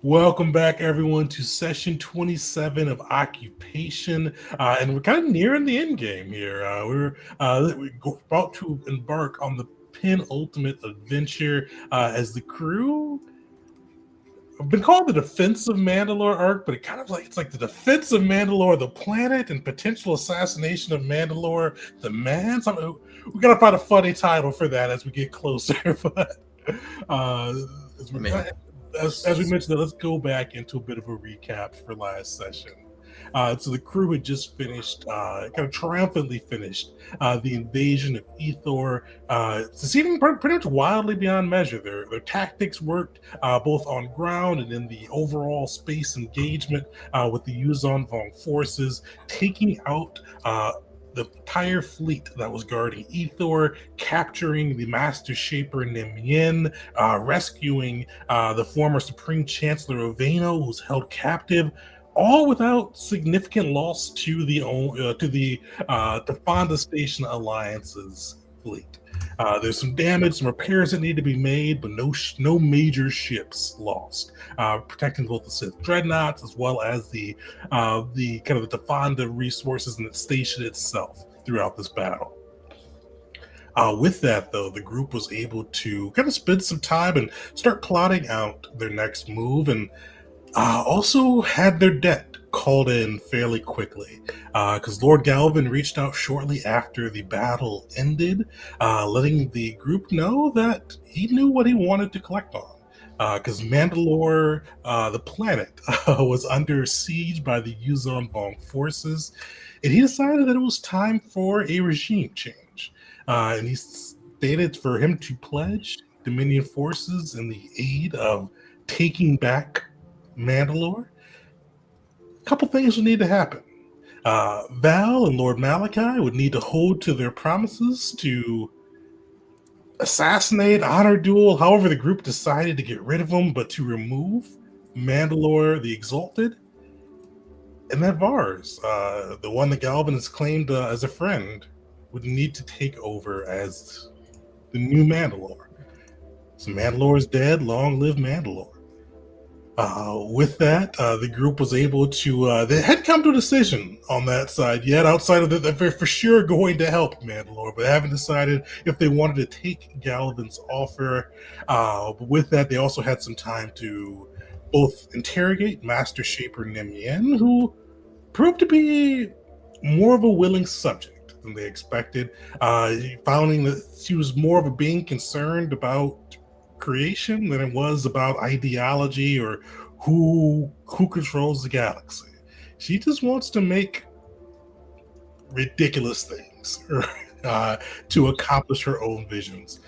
Welcome back, everyone, to session 27 of Occupation. And we're kind of nearing the end game here. We're about to embark on the penultimate adventure as the crew. I've been called the Defense of Mandalore arc, but it's like the Defense of Mandalore, the planet, and potential assassination of Mandalore, the man. We gotta find a funny title for that as we get closer. But uh, as, we, Man, as we mentioned, let's go back into a bit of a recap for last session. So the crew had just finished, kind of triumphantly finished, the invasion of Ethor, succeeding pretty much wildly beyond measure. Their tactics worked both on ground and in the overall space engagement with the Yuzon Vong forces, taking out the entire fleet that was guarding Ethor, capturing the Master Shaper Nim Yin, rescuing the former Supreme Chancellor Oveno, who's held captive, all without significant loss to the Fonda Station Alliance's fleet. There's some damage, some repairs that need to be made, but no major ships lost. Protecting both the Sith dreadnoughts as well as the kind of the Fonda resources and the station itself throughout this battle. With that, though, the group was able to kind of spend some time and start plotting out their next move, and also had their debt called in fairly quickly because Lord Galvin reached out shortly after the battle ended, letting the group know that he knew what he wanted to collect on. Because Mandalore, the planet, was under siege by the Yuzon Vong forces, and he decided that it was time for a regime change. And he stated for him to pledge Dominion forces in the aid of taking back Mandalore. A couple things would need to happen. Val and Lord Malachi would need to hold to their promises to assassinate, honor duel, however the group decided to get rid of them, but to remove Mandalore the Exalted. And that Vars, the one that Galvin has claimed as a friend, would need to take over as the new Mandalore. So Mandalore is dead, long live Mandalore. With that, the group was able to. They had come to a decision on that side yet, outside of that they're for sure going to help Mandalore, but they haven't decided if they wanted to take Galvin's offer. But with that, they also had some time to both interrogate Master Shaper Nim Yen, who proved to be more of a willing subject than they expected, finding that she was more of a being concerned about creation than it was about ideology or who controls the galaxy. She just wants to make ridiculous things to accomplish her own visions.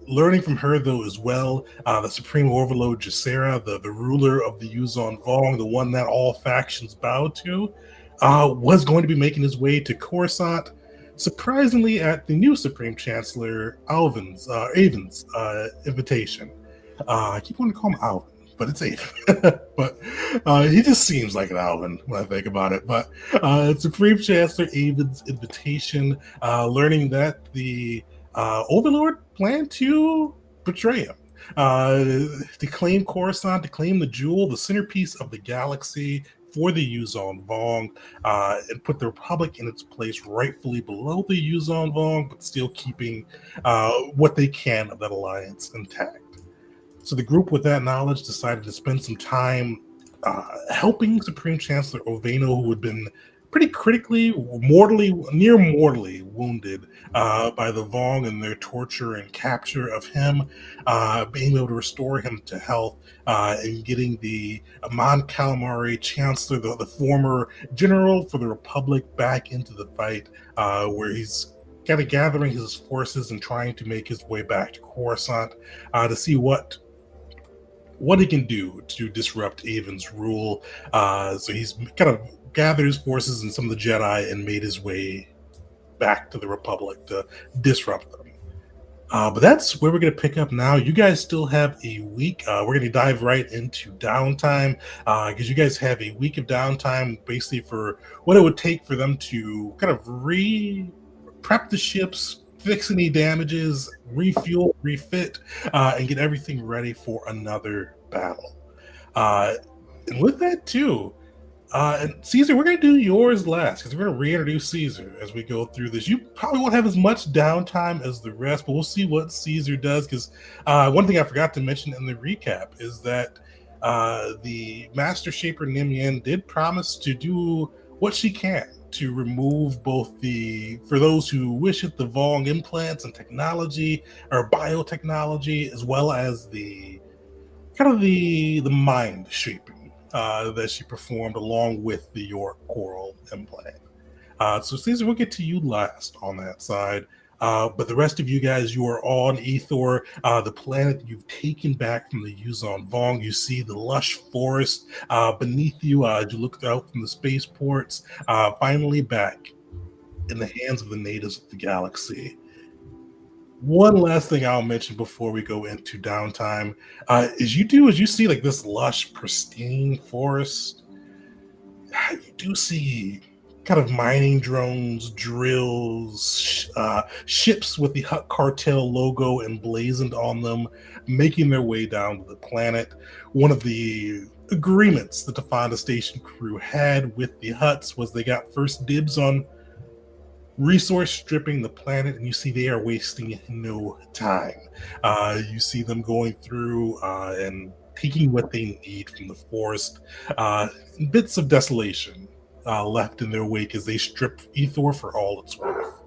Learning from her, though, as well, the Supreme Overlord Jacera, the ruler of the Yuzon Vong, the one that all factions bow to, was going to be making his way to Coruscant, surprisingly at the new Supreme Chancellor Avon's invitation. I keep wanting to call him Alvin, but it's Avon. But he just seems like an Alvin when I think about it. But Supreme Chancellor Avon's invitation, learning that the Overlord planned to betray him. To claim Coruscant, to claim the jewel, the centerpiece of the galaxy, for the Yuzon Vong, and put the Republic in its place rightfully below the Yuzon Vong, but still keeping what they can of that alliance intact. So the group, with that knowledge, decided to spend some time helping Supreme Chancellor Oveno, who had been pretty critically, near mortally wounded by the Vong and their torture and capture of him, being able to restore him to health, and getting the Mon Calamari Chancellor, the former general for the Republic, back into the fight, where he's kind of gathering his forces and trying to make his way back to Coruscant to see what he can do to disrupt Avon's rule. So he's kind of gathered his forces and some of the Jedi and made his way back to the Republic to disrupt them. But that's where we're going to pick up now. You guys still have a week. We're going to dive right into downtime because you guys have a week of downtime basically for what it would take for them to kind of prep the ships, fix any damages, refuel, refit, and get everything ready for another battle. Uh, and with that too, and Caesar, we're going to do yours last because we're going to reintroduce Caesar as we go through this. You probably won't have as much downtime as the rest, but we'll see what Caesar does. Because one thing I forgot to mention in the recap is that the Master Shaper Nimian did promise to do what she can to remove both for those who wish it, the Vong implants and technology or biotechnology, as well as the kind of the mind shaping that she performed along with the York coral implant. So Caesar, we'll get to you last on that side. But the rest of you guys, you are on Ethor, the planet that you've taken back from the Yuzon Vong. You see the lush forest beneath you as you look out from the spaceports, finally back in the hands of the natives of the galaxy. One last thing I'll mention before we go into downtime is you see like this lush, pristine forest. You do see kind of mining drones, drills, ships with the Hut Cartel logo emblazoned on them, making their way down to the planet. One of the agreements that the Fonda Station crew had with the Huts was they got first dibs on resource stripping the planet, and you see they are wasting no time. You see them going through and taking what they need from the forest. Bits of desolation left in their wake as they strip Ethor for all it's worth.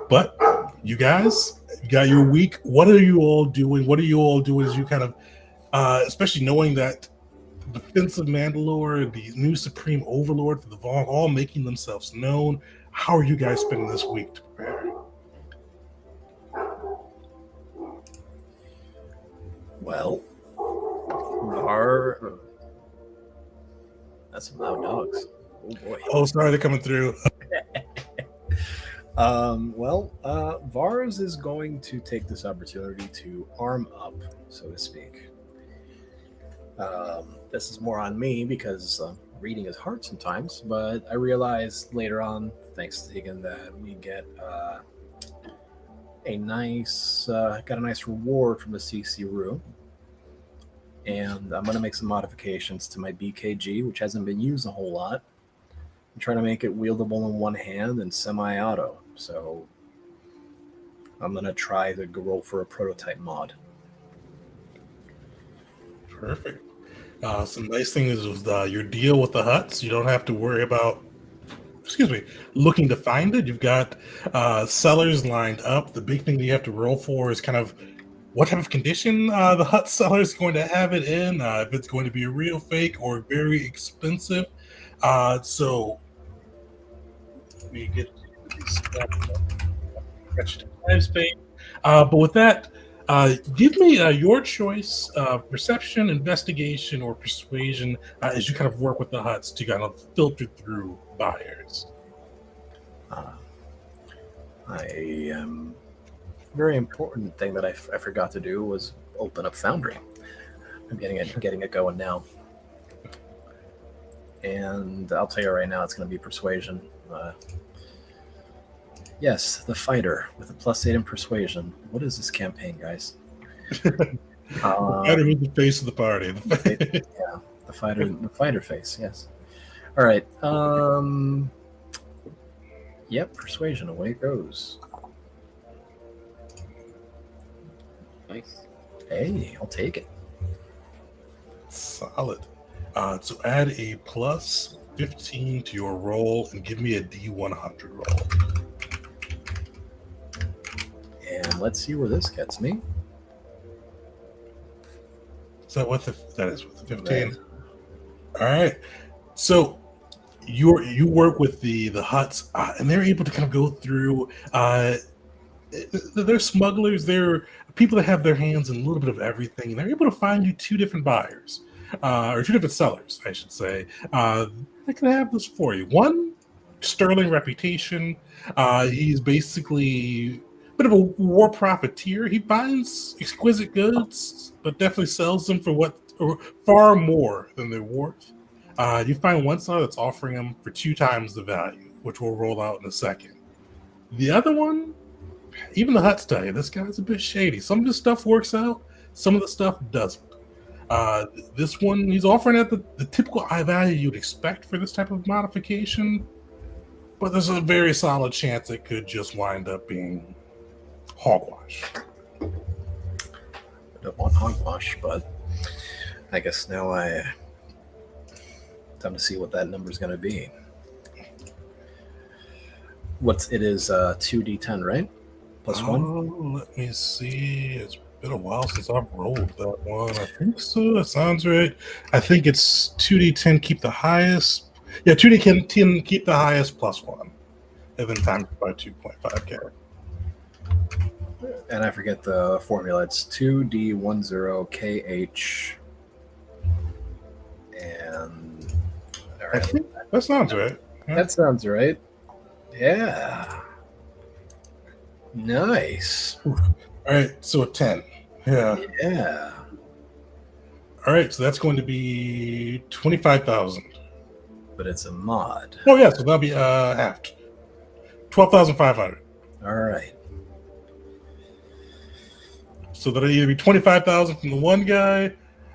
But you guys, you got your week. What are you all doing? What are you all doing as you kind of, especially knowing that the Defense of Mandalore, the new Supreme Overlord for the Vong, all making themselves known. How are you guys spending this week to prepare? Well, that's some loud dogs. Oh boy. Oh, sorry, they're coming through. Vars is going to take this opportunity to arm up, so to speak. This is more on me because reading is hard sometimes, but I realized later on, thanks to Tegan, that we get got a nice reward from the CC room. And I'm going to make some modifications to my BKG, which hasn't been used a whole lot. I'm trying to make it wieldable in one hand and semi-auto. So I'm going to try to roll for a prototype mod. Perfect. Some nice things with your deal with the Huts. You don't have to worry about, looking to find it. You've got sellers lined up. The big thing that you have to roll for is kind of what type of condition the Hut seller is going to have it in, if it's going to be a real fake or very expensive. So we get time space. But with that, give me your choice: perception, investigation, or persuasion, as you kind of work with the Huts to kind of filter through buyers. Very important thing that I forgot to do was open up Foundry. I'm getting it going now. And I'll tell you right now, it's going to be persuasion. Yes, the fighter with a +8 in persuasion. What is this campaign, guys? The fighter with the face of the party. Yeah, the fighter face. Yes. All right. Yep, persuasion. Away it goes. Nice. Hey, I'll take it. Solid. So add a +15 to your roll and give me a D100 roll. And let's see where this gets me. So that is with the 15. Right. All right. So you work with the Huts, and they're able to kind of go through. They're smugglers. They're people that have their hands in a little bit of everything, and they're able to find you two different buyers, or two different sellers, I should say. They can have this for you. One, sterling reputation. He's basically a bit of a war profiteer. He finds exquisite goods, but definitely sells them for far more than they're worth. You find one seller that's offering them for 2 times the value, which we'll roll out in a second. The other one, even the Huts tell you, this guy's a bit shady. Some of the stuff works out, some of the stuff doesn't. This one, he's offering at the typical eye value you'd expect for this type of modification, but there's a very solid chance it could just wind up being hogwash. I don't want hogwash, but I guess now time to see what that number's going to be. It is 2d10, right? Plus 1? Let me see. It's been a while since I've rolled that one. I think so. That sounds right. I think it's 2d10, keep the highest. Yeah, 2d10, keep the highest plus 1. And then times it by 2.5k. And I forget the formula. It's 2d10kh. And all I right. think that sounds right. Yeah. That sounds right. Yeah. Nice. All right, so a 10. Yeah. Yeah. All right, so that's going to be 25,000. But it's a mod. Oh yeah, so that'll be halved. 12,500. All right. So that'll either be 25,000 from the one guy,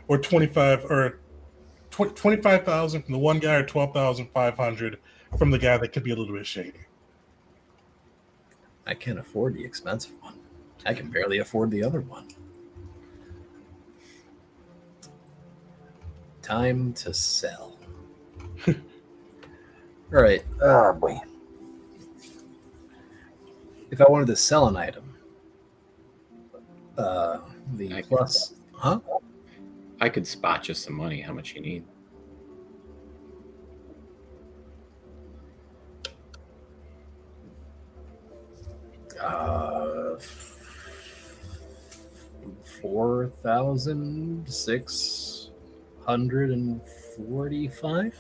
or 25,000 from the one guy, or 12,500 from the guy that could be a little bit shady. I can't afford the expensive one. I can barely afford the other one. Time to sell. All right. Oh, boy. If I wanted to sell an item, the plus... Huh? I could spot you some money. How much you need? Uh, 4,645.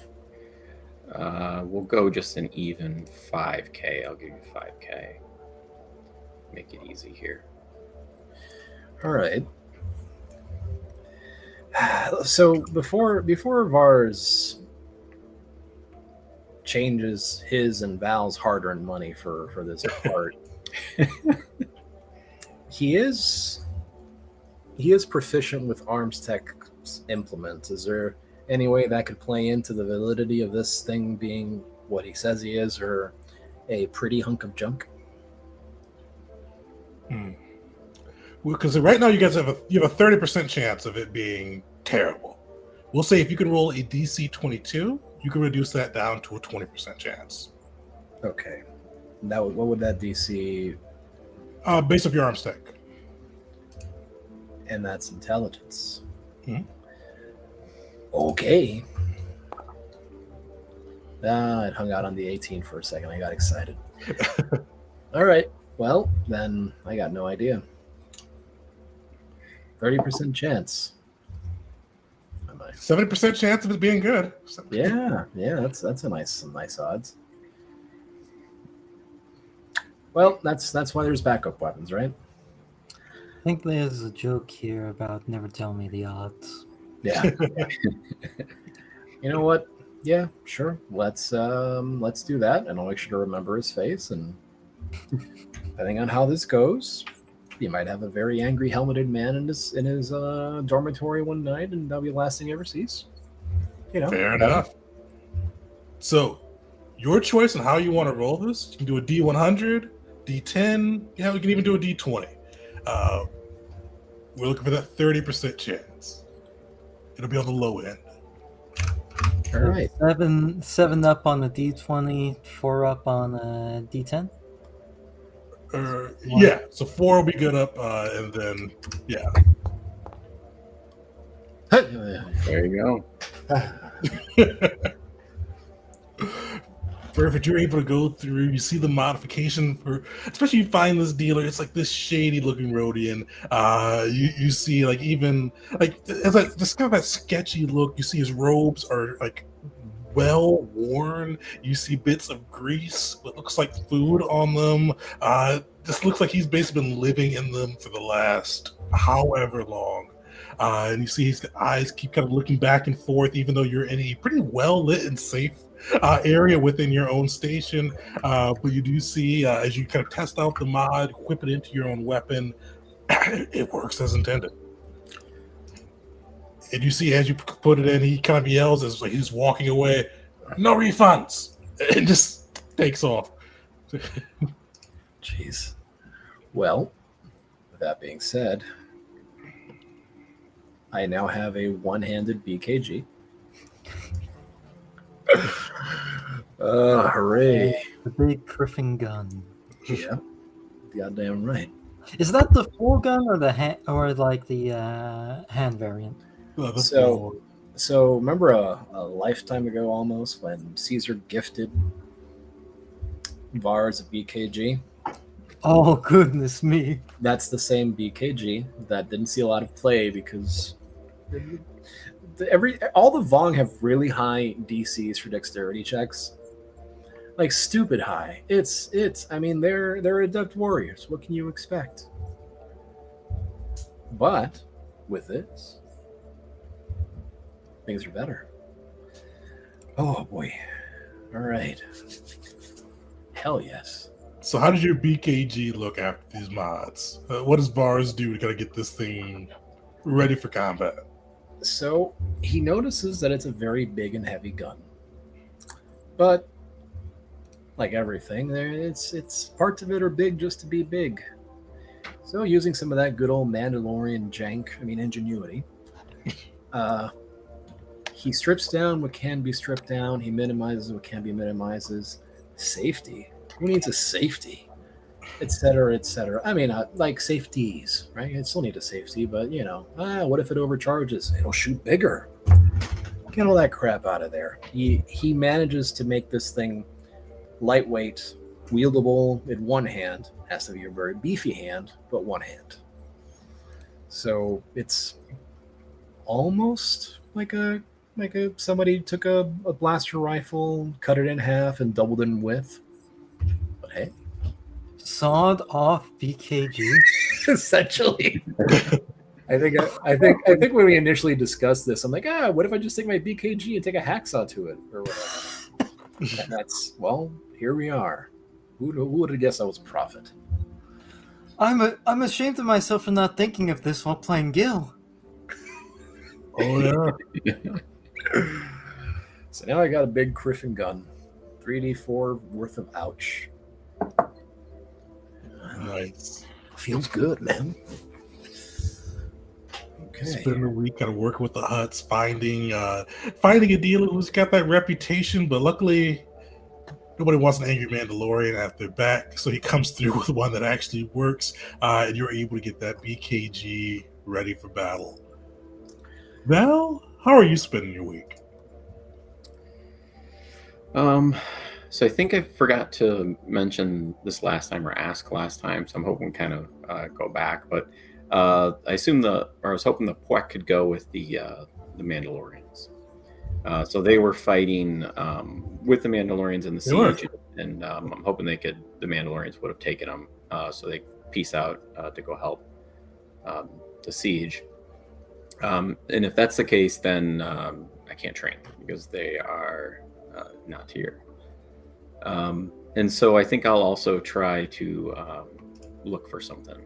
We'll go just an even 5k. I'll give you 5k. Make it easy here. All right. So before Vars changes his and Val's hard-earned money for this part, he is proficient with arms tech implements. Is there any way that could play into the validity of this thing being what he says he is, or a pretty hunk of junk? Because right now you guys have a 30% chance of it being terrible. We'll say if you can roll a DC 22, you can reduce that down to a 20% chance. Okay. What would that DC? Based off your arms tech. And that's intelligence. Mhm. Okay. It hung out on the 18 for a second. I got excited. All right. Well, then I got no idea. 30% chance. 70% chance of it being good. Yeah, that's some nice odds. Well, that's why there's backup weapons, right? I think there's a joke here about never tell me the odds. Yeah. You know what? Yeah, sure. Let's do that, and I'll make sure to remember his face. And depending on how this goes, you might have a very angry helmeted man in his dormitory one night, and that'll be the last thing he ever sees. You know, Fair enough. So, your choice on how you want to roll this. You can do a D100, D10. Yeah, we can even do a D20. We're looking for that 30% chance. It'll be on the low end. All right. Seven up on a D20, 4 up on a D10. Yeah, so 4 will be good up, and then yeah. There you go. Perfect. You're able to go through. You see the modification for, especially you find this dealer. It's like this shady looking Rhodian. You see like even like it's like just kind of that sketchy look. You see his robes are like well worn. You see bits of grease, what looks like food on them. This looks like he's basically been living in them for the last however long. And you see his eyes keep kind of looking back and forth, even though you're in a pretty well lit and safe area within your own station. But you do see as you kind of test out the mod, equip it into your own weapon, it works as intended. And you see as you put it in, he kind of yells as like he's walking away, "No refunds!" and just takes off. Jeez. Well, with that being said, I now have a one-handed BKG. Hooray! The big Griffin gun. Yeah, goddamn right. Is that the full gun or the hand or like the hand variant? So remember a lifetime ago almost when Caesar gifted Vars a BKG? Oh goodness me! That's the same BKG that didn't see a lot of play because all the Vong have really high DCs for dexterity checks, like stupid high. I mean they're adept warriors. What can you expect? But with this, things are better. Oh boy! All right. Hell yes. So how does your BKG look after these mods? What does Vars do to kind of get this thing ready for combat? So he notices that it's a very big and heavy gun, but like everything, it's parts of it are big just to be big. So using some of that good old Mandalorian ingenuity, he strips down what can be stripped down. He minimizes what can be minimizes. Safety. Who needs a safety? Etc. Etc. I mean, like safeties, right? It still need a safety, but what if it overcharges? It'll shoot bigger. Get all that crap out of there. He manages to make this thing lightweight, wieldable in one hand. Has to be a very beefy hand, but one hand. So it's almost like somebody took a blaster rifle, cut it in half, and doubled it in width. But hey, Sawed off BKG. essentially. I think when we initially discussed this, I'm like, what if I just take my BKG and take a hacksaw to it or whatever? And that's, well, here we are. Who would have guessed I was a prophet? I'm ashamed of myself for not thinking of this while playing Gil. Oh yeah. So now I got a big Griffin gun, 3d4 worth of ouch. Nice. Feels good, man. Okay. Spend the week kind of working with the Huts, finding a dealer who's got that reputation, but luckily nobody wants an angry Mandalorian at their back, so he comes through with one that actually works, and you're able to get that BKG ready for battle. Val, how are you spending your week? So I think I forgot to mention this last time or ask last time, so I'm hoping kind of go back. But I was hoping the Puek could go with the Mandalorians. So they were fighting with the Mandalorians in the siege, and I'm hoping the Mandalorians would have taken them, so they peace out to go help the siege. And if that's the case, then I can't train because they are not here. And so I think I'll also try to look for something.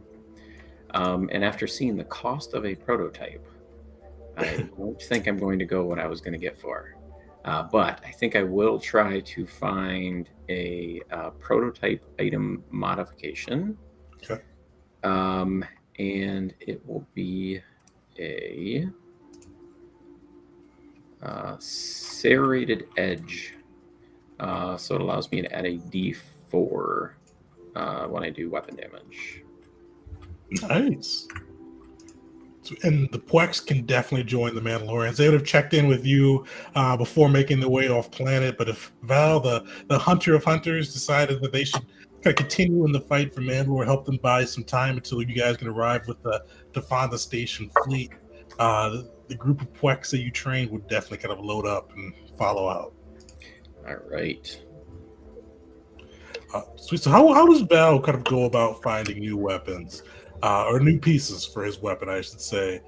And after seeing the cost of a prototype, I don't think I'm going to go what I was going to get for. But I think I will try to find a prototype item modification. Okay. And it will be a serrated edge. So it allows me to add a D4 when I do weapon damage. Nice. And the Pueks can definitely join the Mandalorians. They would have checked in with you before making their way off planet, but if Val, the hunter of hunters, decided that they should kind of continue in the fight for Mandalore, help them buy some time until you guys can arrive with the Fonda Station fleet, the group of Pueks that you trained would definitely kind of load up and follow out. All right. So how does Val kind of go about finding new weapons? Or new pieces for his weapon, I should say.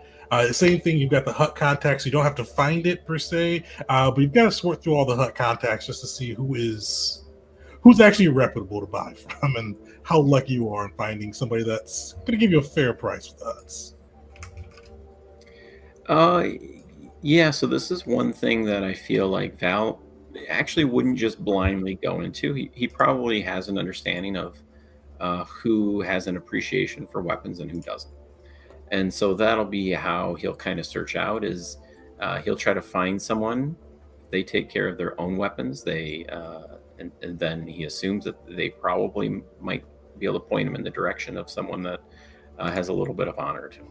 Same thing, you've got the Hut contacts. You don't have to find it per se, but you've got to sort through all the Hut contacts just to see who's actually reputable to buy from and how lucky you are in finding somebody that's going to give you a fair price with Huts. Yeah, so this is one thing that I feel like Val actually wouldn't just blindly go into. He probably has an understanding of who has an appreciation for weapons and who doesn't. And so that'll be how he'll kind of search out is he'll try to find someone. They take care of their own weapons. And then he assumes that they probably might be able to point him in the direction of someone that has a little bit of honor to him.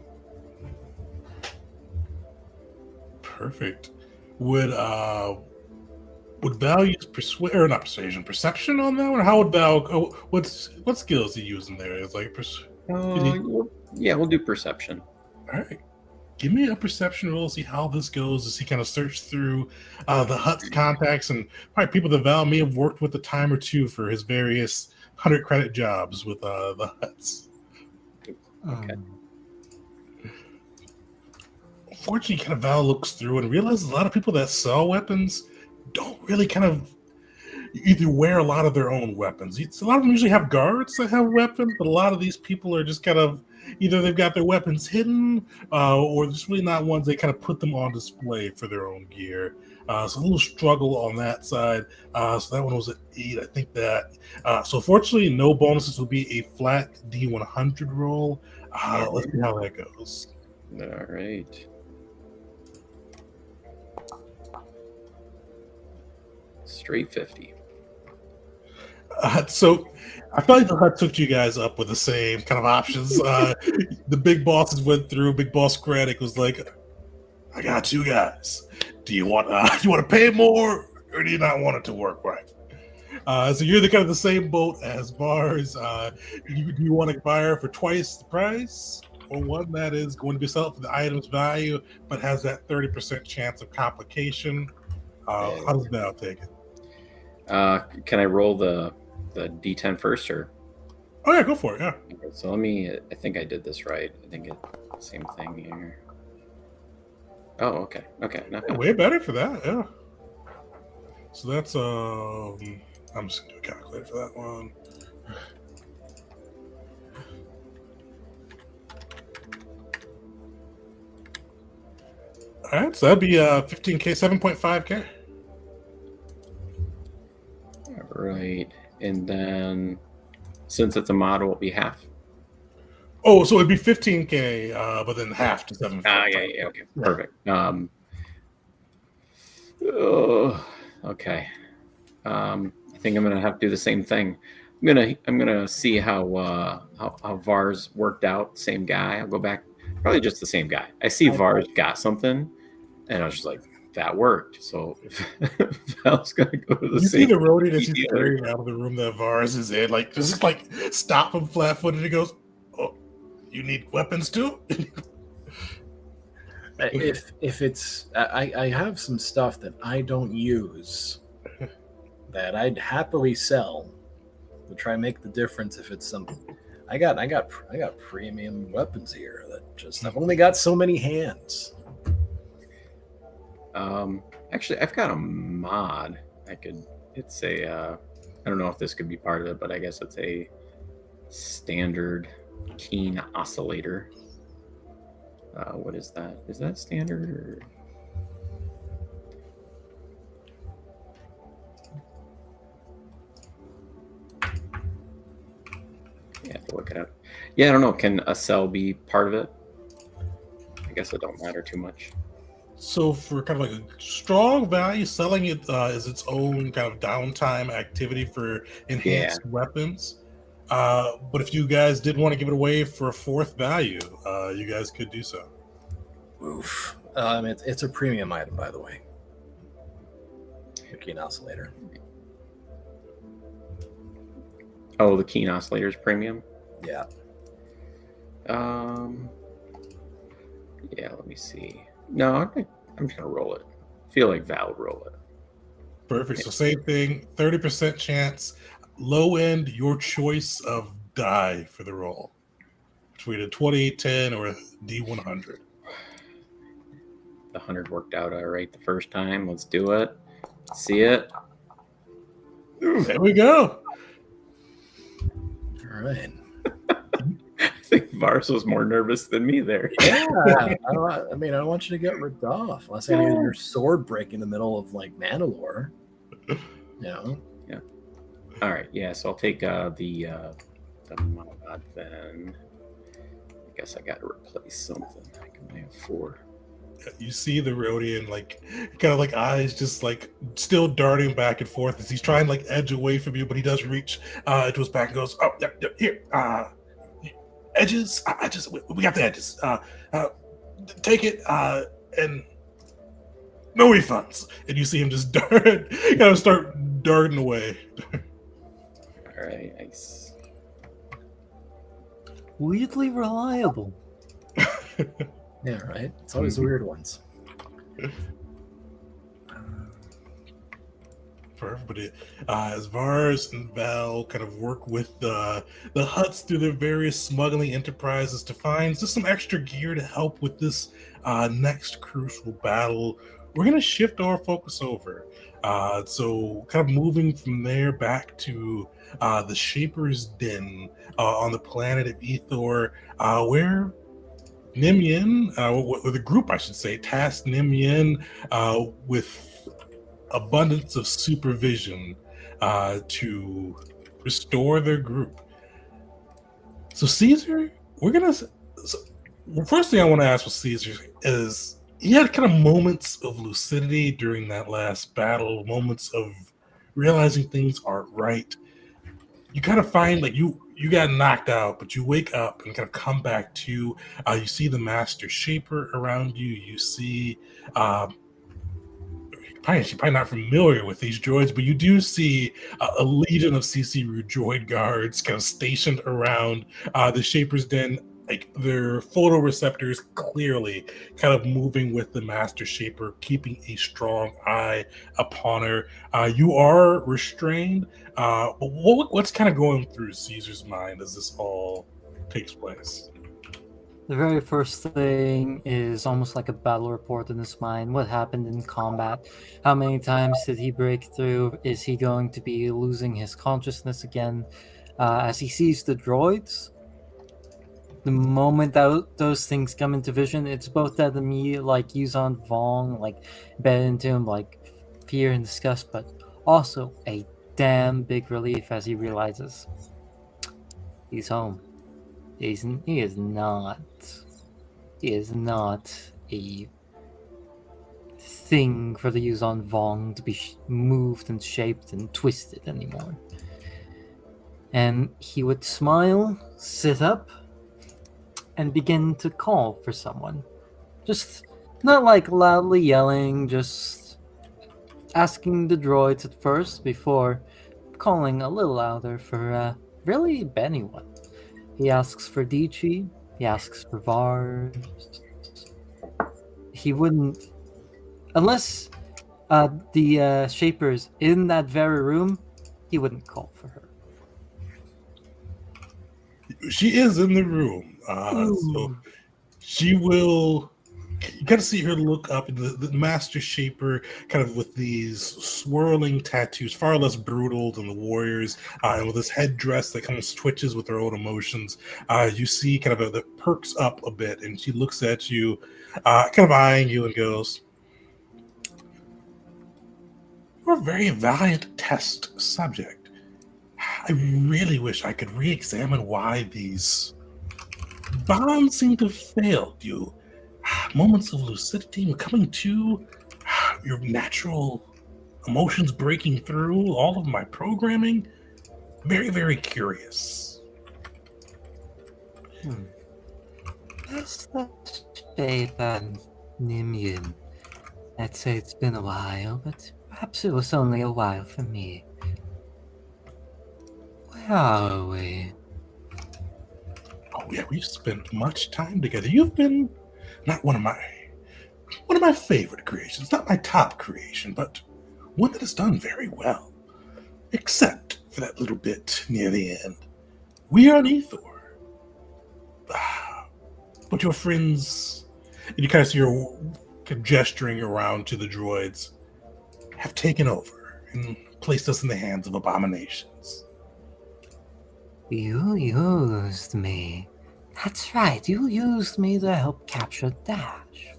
Perfect. Would Val use or not persuasion, perception on that one? Or how would Val? What skills he using there? It's like, Yeah, we'll do perception. All right. Give me a perception roll, see how this goes, as he kind of search through the hut's contacts and probably people that Val may have worked with a time or two for his various 100 credit jobs with the huts. Okay. Fortunately, kind of Val looks through and realizes a lot of people that sell weapons don't really kind of either wear a lot of their own weapons. A lot of them usually have guards that have weapons, but a lot of these people are just kind of either they've got their weapons hidden or there's really not ones they kind of put them on display for their own gear. So a little struggle on that side. So that one was an 8. I think that. So fortunately, no bonuses will be a flat D100 roll. Let's see how that goes. All right. Straight 50. So I feel like the hut took you guys up with the same kind of options. The big bosses went through. Big boss Kraddick was like, "I got 2 guys. Do you want to pay more, or do you not want it to work right?" So you're the kind of the same boat as Bars. Do you want to buy her for twice the price, or one that is going to be sold for the item's value but has that 30% chance of complication? How does Val take it? Can I roll the D10 first, or? Oh yeah, go for it. Yeah. Okay, so let me. I think I did this right. I think it's same thing here. Oh, okay. Okay. Not bad. Way better for that. Yeah. So that's I'm just gonna do a calculator for that one. All right, so that'd be 15K, 7.5K. All right, and then since it's a mod, it'll be half. Oh, so it'd be 15K, but then half to 7. Yeah, okay, perfect. Okay. I think I'm gonna have to do the same thing. I'm gonna see how Vars worked out. Same guy. I'll go back. Probably just the same guy. I see Vars got something, and I was just like, that worked. So Val's gonna go to the same. You see the roadie that he's carrying out of the room that Vars is in, like just like stop him flat-footed. He goes, "Oh, you need weapons too?" If it's, I have some stuff that I don't use that I'd happily sell to try and make the difference. If it's something, I got premium weapons here that just I've only got so many hands. Actually, I've got a mod. It's a, I don't know if this could be part of it, but I guess it's a standard keen oscillator. What is that? Is that standard or? Yeah, have to look it up. Yeah, I don't know. Can a cell be part of it? I guess it don't matter too much. So for kind of like a strong value, selling it is its own kind of downtime activity for enhanced weapons. But if you guys did want to give it away for a 4th value, you guys could do so. Oof. It's a premium item, by the way. The keen oscillator. Oh, the keen oscillator is premium? Yeah. Yeah, let me see. No, I'm just gonna roll it. I feel like Val would roll it. Perfect. So same thing, 30% chance. Low end, your choice of die for the roll. Between a 20, 10, or a D100. The 100 worked out all right the first time. Let's do it. See it. There we go. All right. I think Vars was more nervous than me there. Yeah, I don't want you to get ripped off unless I need your sword break in the middle of like Mandalore. You know. Yeah. All right. Yeah. So I'll take the mod then. I guess I got to replace something. I can only have 4. You see the Rhodian like kind of like eyes just like still darting back and forth as he's trying to like edge away from you, but he does reach to his back and goes, "Oh, yep, here, edges. We got the edges. Take it and no refunds." And you see him just start darting away. All right. Nice. Weirdly reliable. Yeah, right. It's always the weird ones. For everybody, as Vars and Val kind of work with the Huts through their various smuggling enterprises to find just some extra gear to help with this next crucial battle, we're going to shift our focus over. So kind of moving from there back to the Shaper's Den on the planet of Ethor, where Nim Yin, or the group, I should say, tasked Nim Yin with abundance of supervision to restore their group. So Caesar, first thing I want to ask with Caesar is, he had kind of moments of lucidity during that last battle, moments of realizing things aren't right. You kind of find like you got knocked out, but you wake up and kind of come back to. You see the Master Shaper around you. You see, she's probably not familiar with these droids, but you do see a legion of CC droid guards kind of stationed around the Shaper's Den. Like their photoreceptors clearly kind of moving with the Master Shaper, keeping a strong eye upon her. You are restrained, but what's kind of going through Caesar's mind as this all takes place? The very first thing is almost like a battle report in his mind. What happened in combat? How many times did he break through? Is he going to be losing his consciousness again? As he sees the droids, the moment that those things come into vision, it's both that immediate, like, Yuzan Vong, like, bed into him, like, fear and disgust, but also a damn big relief as he realizes he's home. He is not a thing for the Yuzan Vong to be moved and shaped and twisted anymore. And he would smile, sit up, and begin to call for someone. Just not like loudly yelling, just asking the droids at first before calling a little louder for really anyone. He asks for Dichi, he asks for Vars. He wouldn't, unless the Shaper's in that very room, he wouldn't call for her. She is in the room. So she will. You got to see her look up, and the Master Shaper, kind of with these swirling tattoos, far less brutal than the warriors, and with this headdress that kind of twitches with her own emotions. You see kind of that perks up a bit, and she looks at you, kind of eyeing you, and goes, "You're a very valiant test subject. I really wish I could re-examine why these bonds seem to have failed you. Moments of lucidity and coming to, your natural emotions breaking through all of my programming. Very, very curious." That's that shade on Nimian. I'd say it's been a while, but perhaps it was only a while for me. Where are we? Oh yeah, we've spent much time together. You've been not one of my favorite creations, not my top creation, but one that has done very well. Except for that little bit near the end. We are on Ethor. But your friends, and you kind of see her gesturing around to the droids, have taken over and placed us in the hands of abominations. You used me That's right, you used me to help capture Dash.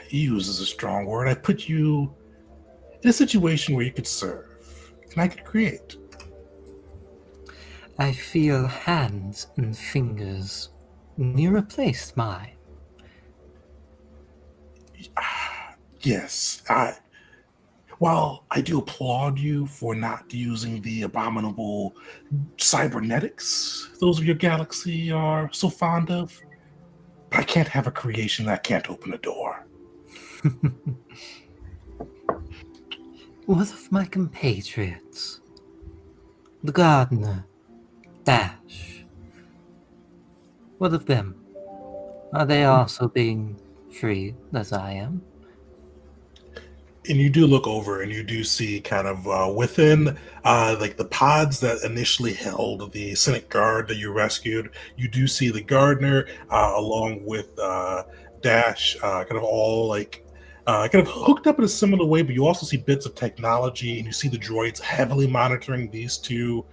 Use is a strong word. I put you in a situation where you could serve, and I could create. I feel hands and fingers. You replaced mine. Yes, while I do applaud you for not using the abominable cybernetics those of your galaxy are so fond of, but I can't have a creation that can't open a door. What of my compatriots? The gardener, Dash. What of them? Are they also being freed as I am? And you do look over and you do see kind of within like the pods that initially held the Senate guard that you rescued, you do see the gardener along with Dash kind of all like kind of hooked up in a similar way, but you also see bits of technology and you see the droids heavily monitoring those two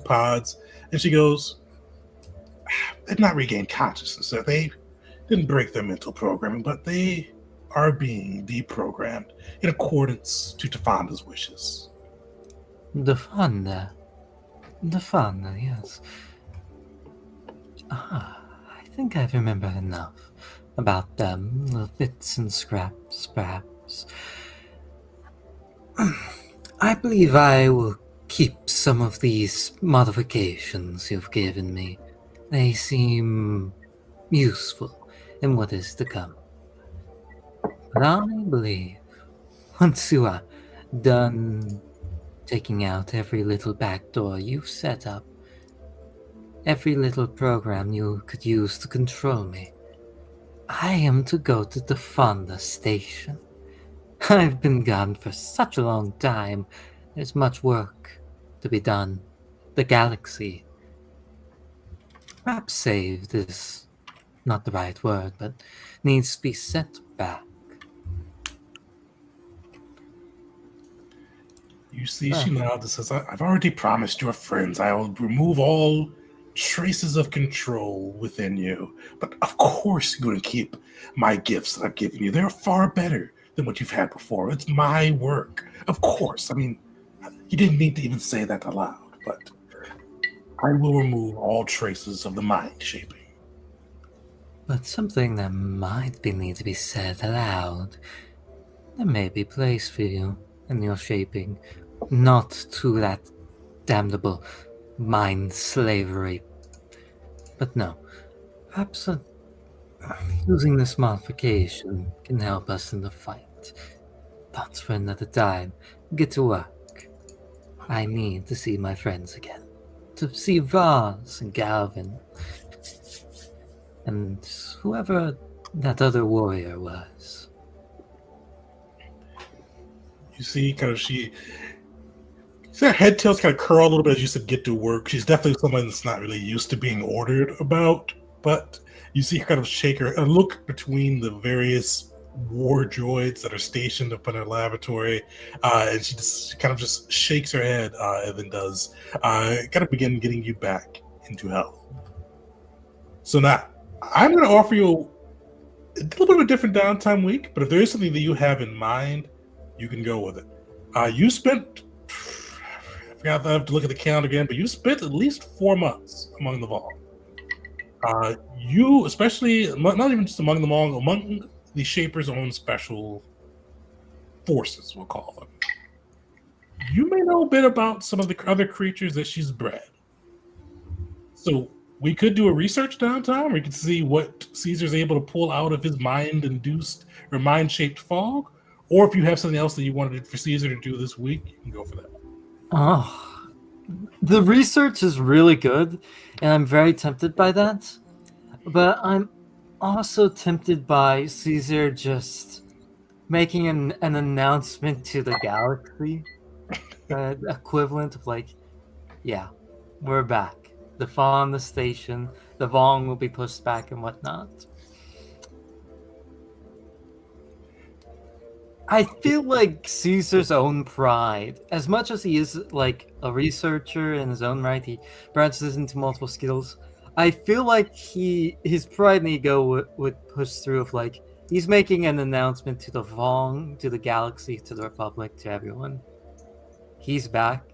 pods. And she goes, they've not regained consciousness. So they didn't break their mental programming, but they are being deprogrammed in accordance to Tafanda's wishes. The Fonda, yes. I think I remember enough about them, little bits and scraps, perhaps. I believe I will keep some of these modifications you've given me. They seem useful in what is to come. But I believe once you are done taking out every little back door you've set up, every little program you could use to control me, I am to go to the Fonda station. I've been gone for such a long time. There's much work to be done. The galaxy, perhaps saved is not the right word, but needs to be set back. You see, she nods and says, I've already promised your friends I will remove all traces of control within you. But of course, you're going to keep my gifts that I've given you. They're far better than what you've had before. It's my work. Of course. I mean, you didn't need to even say that aloud, but I will remove all traces of the mind shaping. But something that might need to be said aloud. There may be place for you in your shaping, not to that damnable mind slavery. But no, perhaps using this modification can help us in the fight. But for another time, get to work. I need to see my friends again. To see Vaz and Galvin. And whoever that other warrior was. You see, kind of her head tails kind of curl a little bit as you said, get to work. She's definitely someone that's not really used to being ordered about, but you see her kind of shake her and look between the various war droids that are stationed up in her laboratory, and she kind of just shakes her head and then does kind of begin getting you back into hell. So now, I'm going to offer you a little bit of a different downtime week, but if there is something that you have in mind, you can go with it. You spent, I forgot, I have to look at the calendar again, but you spent at least 4 months among the Vong. You, especially, not even just among the Vong, among the Shaper's own special forces, we'll call them. You may know a bit about some of the other creatures that she's bred. So we could do a research downtime. We could see what Caesar's able to pull out of his mind-induced or mind-shaped fog. Or if you have something else that you wanted for Caesar to do this week, you can go for that. Oh, the research is really good, and I'm very tempted by that. But I'm also tempted by Caesar just making an announcement to the galaxy, equivalent of like, yeah, we're back. The fall on the station, the Vong will be pushed back and whatnot. I feel like Caesar's own pride, as much as he is like a researcher in his own right, he branches into multiple skills. I feel like his pride and ego would push through of like he's making an announcement to the Vong, to the galaxy, to the Republic, to everyone. He's back,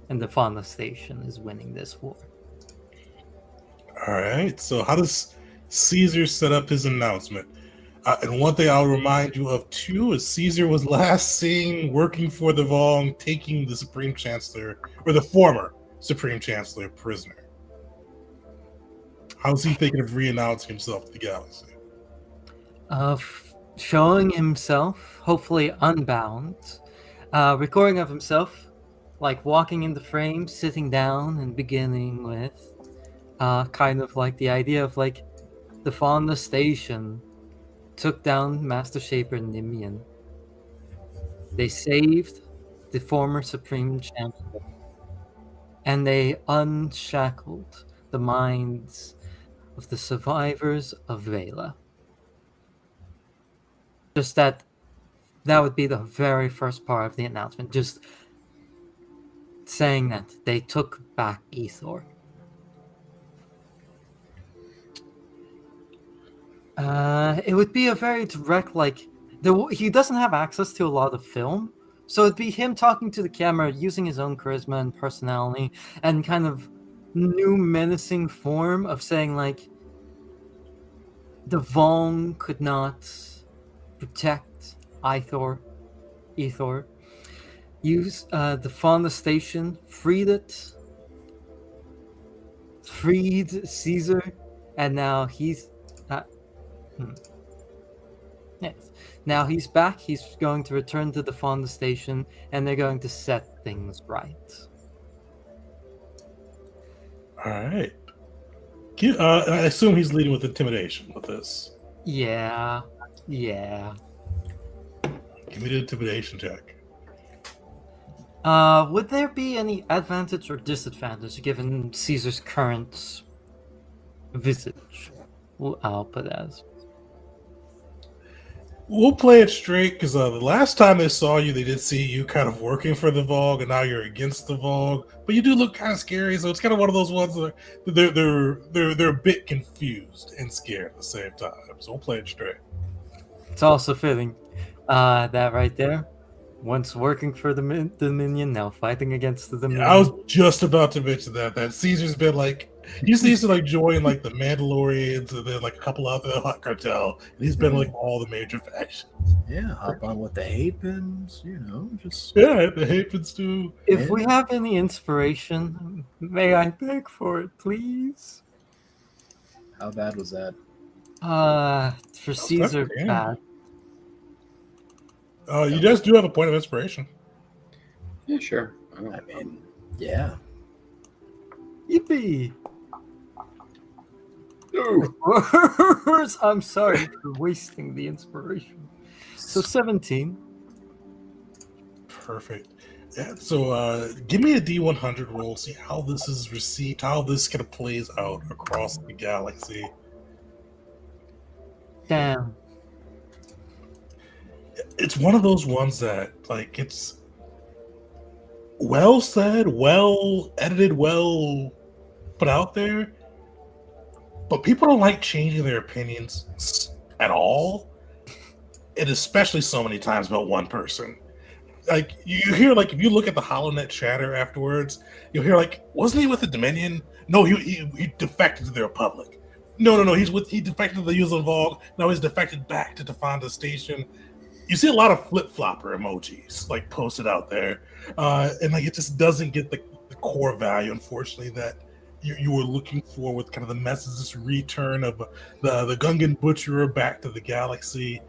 and the Fauna Station is winning this war. All right. So how does Caesar set up his announcement? And one thing I'll remind you of too is Caesar was last seen working for the Vong, taking the Supreme Chancellor or the former Supreme Chancellor prisoner. How's he thinking of re-announcing himself to the galaxy? Showing himself, hopefully unbound, recording of himself, like walking in the frame, sitting down, and beginning with kind of like the idea of like the Fauna Station took down Master Shaper Nimian. They saved the former Supreme Chancellor, and they unshackled the minds of the survivors of Vela. Just that would be the very first part of the announcement. Just saying that they took back Ethor. It would be a very direct, like, he doesn't have access to a lot of film, so it'd be him talking to the camera, using his own charisma and personality, and kind of new menacing form of saying, like, the Vong could not protect Ethor. Use the Fauna Station, freed Caesar, and now he's yes. Now he's back. He's going to return to the Fauna Station, and they're going to set things right. All right. I assume he's leading with intimidation with this. Yeah. Give me the intimidation check. Would there be any advantage or disadvantage given Caesar's current visage? I'll put it as. We'll play it straight because the last time they saw you, they did see you kind of working for the Vogue, and now you're against the Vogue. But you do look kind of scary, so it's kind of one of those ones that they're a bit confused and scared at the same time. So we'll play it straight. It's also fitting. That right there. Once working for the Dominion, now fighting against the Dominion. Yeah, I was just about to mention that Caesar's been like, he's used to like join like the Mandalorians and then like a couple other hot cartel, and he's been like all the major factions. Yeah, hop on with the Hapens, just Yeah, the Hapens too. If we have any inspiration, may I beg for it, please? How bad was that? For Caesar, bad. You guys do have a point of inspiration. Yeah, sure. I mean, yeah. Yippee! I'm sorry for wasting the inspiration. So 17. Perfect. Yeah, so give me a D100 roll, see how this is received, how this kind of plays out across the galaxy. Damn. It's one of those ones that, like, it's well said, well edited, well put out there, but people don't like changing their opinions at all, and especially so many times about one person. Like, you hear, like, if you look at the HoloNet chatter afterwards, you'll hear, like, wasn't he with the Dominion? No, he defected to the Republic. No, he defected to the Yuuzhan Vong. No, he's defected back to Defanda Station. You see a lot of flip-flopper emojis, like, posted out there. And, like, it just doesn't get the core value, unfortunately, that you were looking for with kind of the message, this return of the Gungan Butcherer back to the galaxy.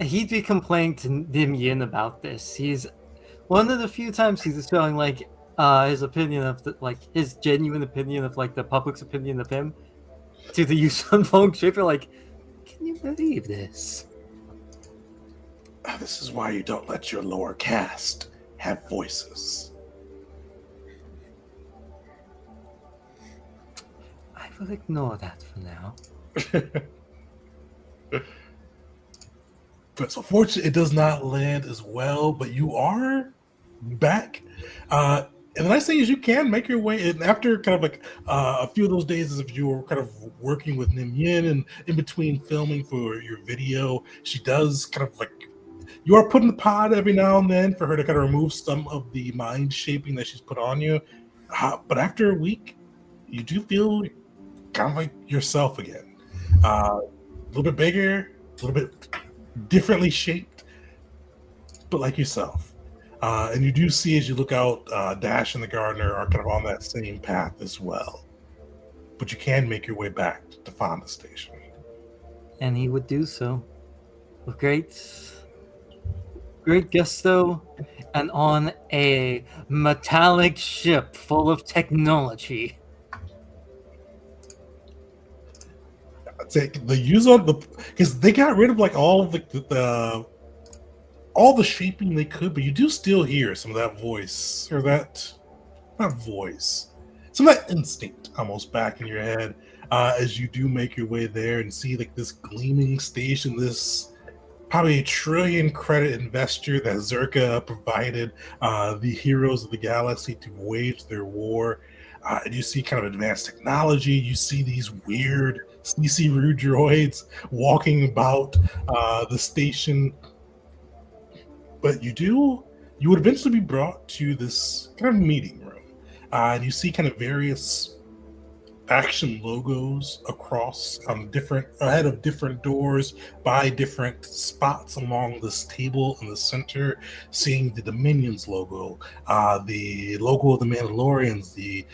He'd be complaining to Dim Yin about this. He's one of the few times he's showing like his opinion of his genuine opinion of like the public's opinion of him to the Yuuzhan Vong Shaper. Like, can you believe this? This is why you don't let your lower caste have voices. I will ignore that for now. So fortunately, it does not land as well, but you are back. And the nice thing is you can make your way in after kind of like a few of those days as if you were kind of working with Nim Yin and in between filming for your video. She does kind of like you are put in the pod every now and then for her to kind of remove some of the mind shaping that she's put on you. But after a week, you do feel kind of like yourself again. A little bit bigger, a little bit differently shaped, but like yourself. And you do see as you look out, Dash and the gardener are kind of on that same path as well. But you can make your way back to Fonda Station. And he would do so with great gusto and on a metallic ship full of technology. I'd say the use on the because they got rid of like all of the all the shaping they could, but you do still hear some of that voice or that not voice, some of that instinct almost back in your head as you do make your way there and see like this gleaming station, this probably a trillion credit investor that Zerka provided the heroes of the galaxy to wage their war. And you see kind of advanced technology. You see these weird CC-Roo droids walking about the station. But you would eventually be brought to this kind of meeting room. And you see kind of various action logos across ahead of different doors by different spots along this table in the center, seeing the Dominions logo, the logo of the Mandalorians, the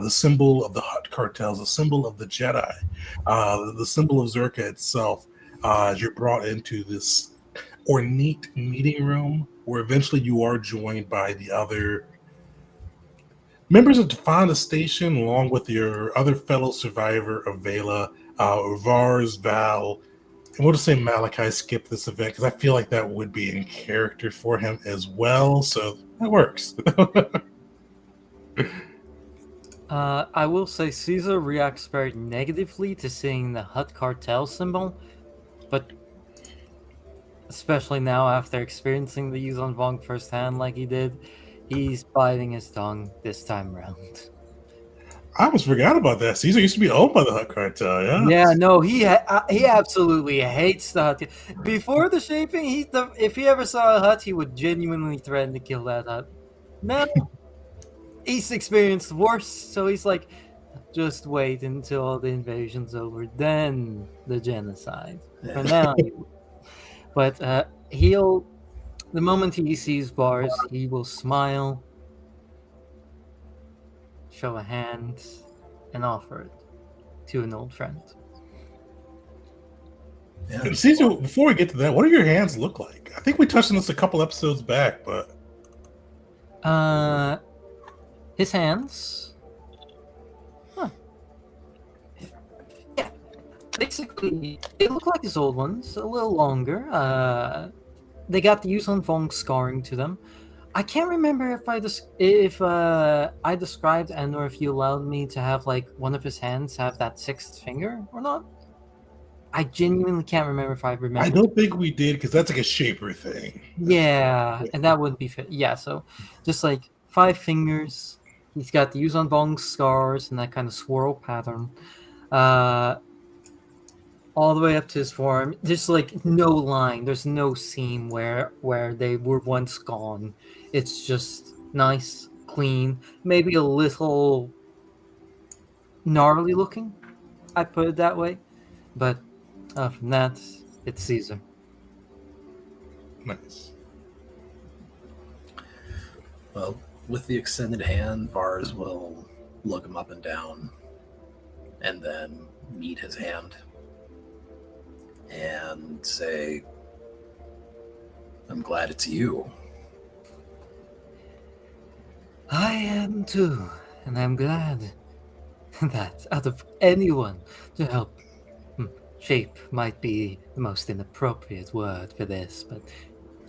symbol of the Hutt cartels, the symbol of the Jedi, the symbol of Zerka itself, as you're brought into this ornate meeting room where eventually you are joined by the other members of Fonda Station, along with your other fellow survivor of Vela, Vars, Val, and we'll just say Malachi skipped this event because I feel like that would be in character for him as well, so that works. I will say Caesar reacts very negatively to seeing the Hutt cartel symbol, but especially now after experiencing the Yuzon Vong firsthand like he did, he's biting his tongue this time around. I almost forgot about that. Caesar used to be owned by the Hutt cartel, yeah? Yeah, no, he absolutely hates the Hutt. Before the shaping, if he ever saw a Hutt, he would genuinely threaten to kill that Hutt. Now, he's experienced worse, so he's like, just wait until the invasion's over, then the genocide. For now, but the moment he sees Vars, he will smile, show a hand, and offer it to an old friend. Yeah. And Caesar, before we get to that, what do your hands look like? I think we touched on this a couple episodes back, but his hands. Huh. Yeah. Basically, they look like his old ones, a little longer. They got the Yuzon Vong scarring to them. I can't remember if I described and or if you allowed me to have like one of his hands have that sixth finger or not. I genuinely can't remember if I remember. I don't think we did because that's like a shaper thing. Yeah, and that wouldn't be fit. Yeah, so just like 5 fingers. He's got the Yuzon Vong scars and that kind of swirl pattern. All the way up to his forearm. There's like no line. There's no seam where they were once gone. It's just nice, clean, maybe a little gnarly looking. I put it that way. But from that, it's Caesar. Nice. Well, with the extended hand, Vars will look him up and down and then meet his hand and say, I'm glad it's you. I am too, and I'm glad that out of anyone to help, shape might be the most inappropriate word for this, but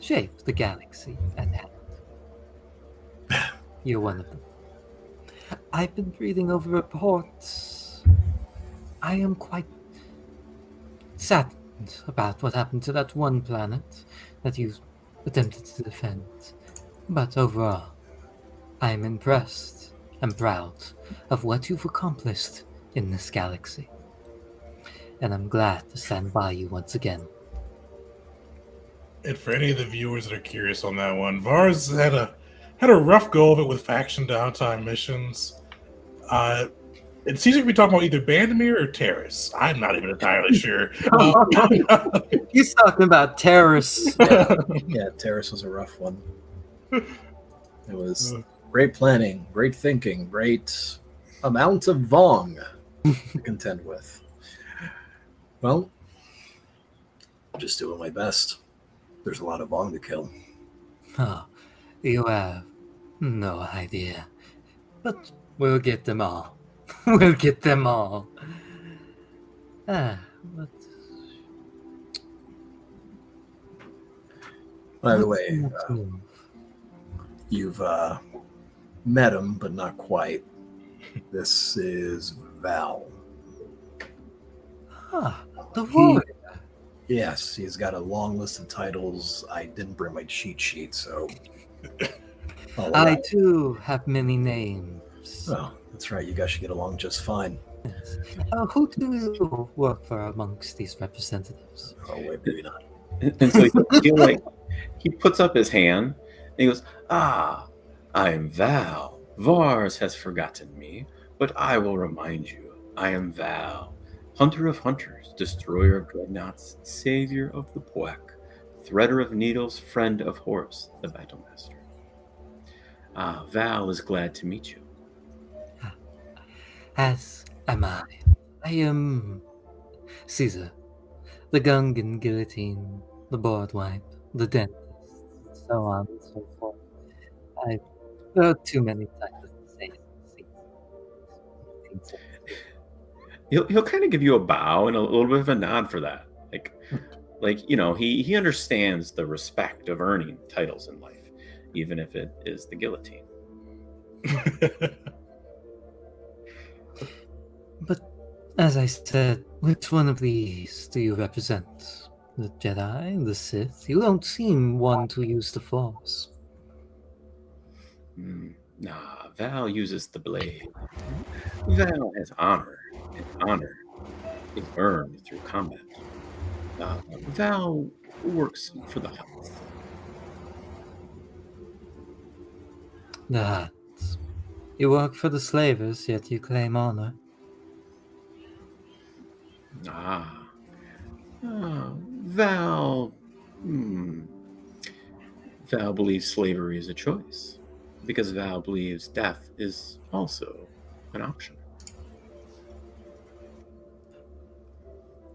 shape the galaxy at hand. You're one of them. I've been reading over reports. I am quite saddened about what happened to that one planet that you attempted to defend. But overall, I am impressed and proud of what you've accomplished in this galaxy. And I'm glad to stand by you once again. And for any of the viewers that are curious on that one, Vars had a rough go of it with faction downtime missions. It seems like we talking about either Bandamir or Terrace. I'm not even entirely sure. He's talking about terrorists. Yeah, Terrace was a rough one. It was great planning, great thinking, great amount of Vong to contend with. Well, I'm just doing my best. There's a lot of Vong to kill. Oh, you have no idea. But we'll get them all. We'll get them all. But By the way, let's move. you've met him, but not quite. This is Val. The war. Yes, he's got a long list of titles. I didn't bring my cheat sheet, so. I too have many names. Oh, that's right. You guys should get along just fine. Yes. Who do you work for amongst these representatives? Oh, wait, maybe not. And so he puts up his hand and he goes, "Ah, I am Val. Vars has forgotten me, but I will remind you. I am Val, hunter of hunters, destroyer of dreadnoughts, savior of the Poek, threader of needles, friend of Horus, the battlemaster. Val is glad to meet you." As am I. I am Caesar, the Gungan guillotine, the board wipe, the dentist, so on and so forth. I've heard too many times to say it. He'll kind of give you a bow and a little bit of a nod for that. Like he understands the respect of earning titles in life, even if it is the guillotine. But as I said, which one of these do you represent? The Jedi, the Sith? You don't seem one to use the Force. Nah, Val uses the blade. Val has honor, and honor is earned through combat. Val works for the Huts. The Huts. You work for the slavers, yet you claim honor. Val. Val believes slavery is a choice, because Val believes death is also an option.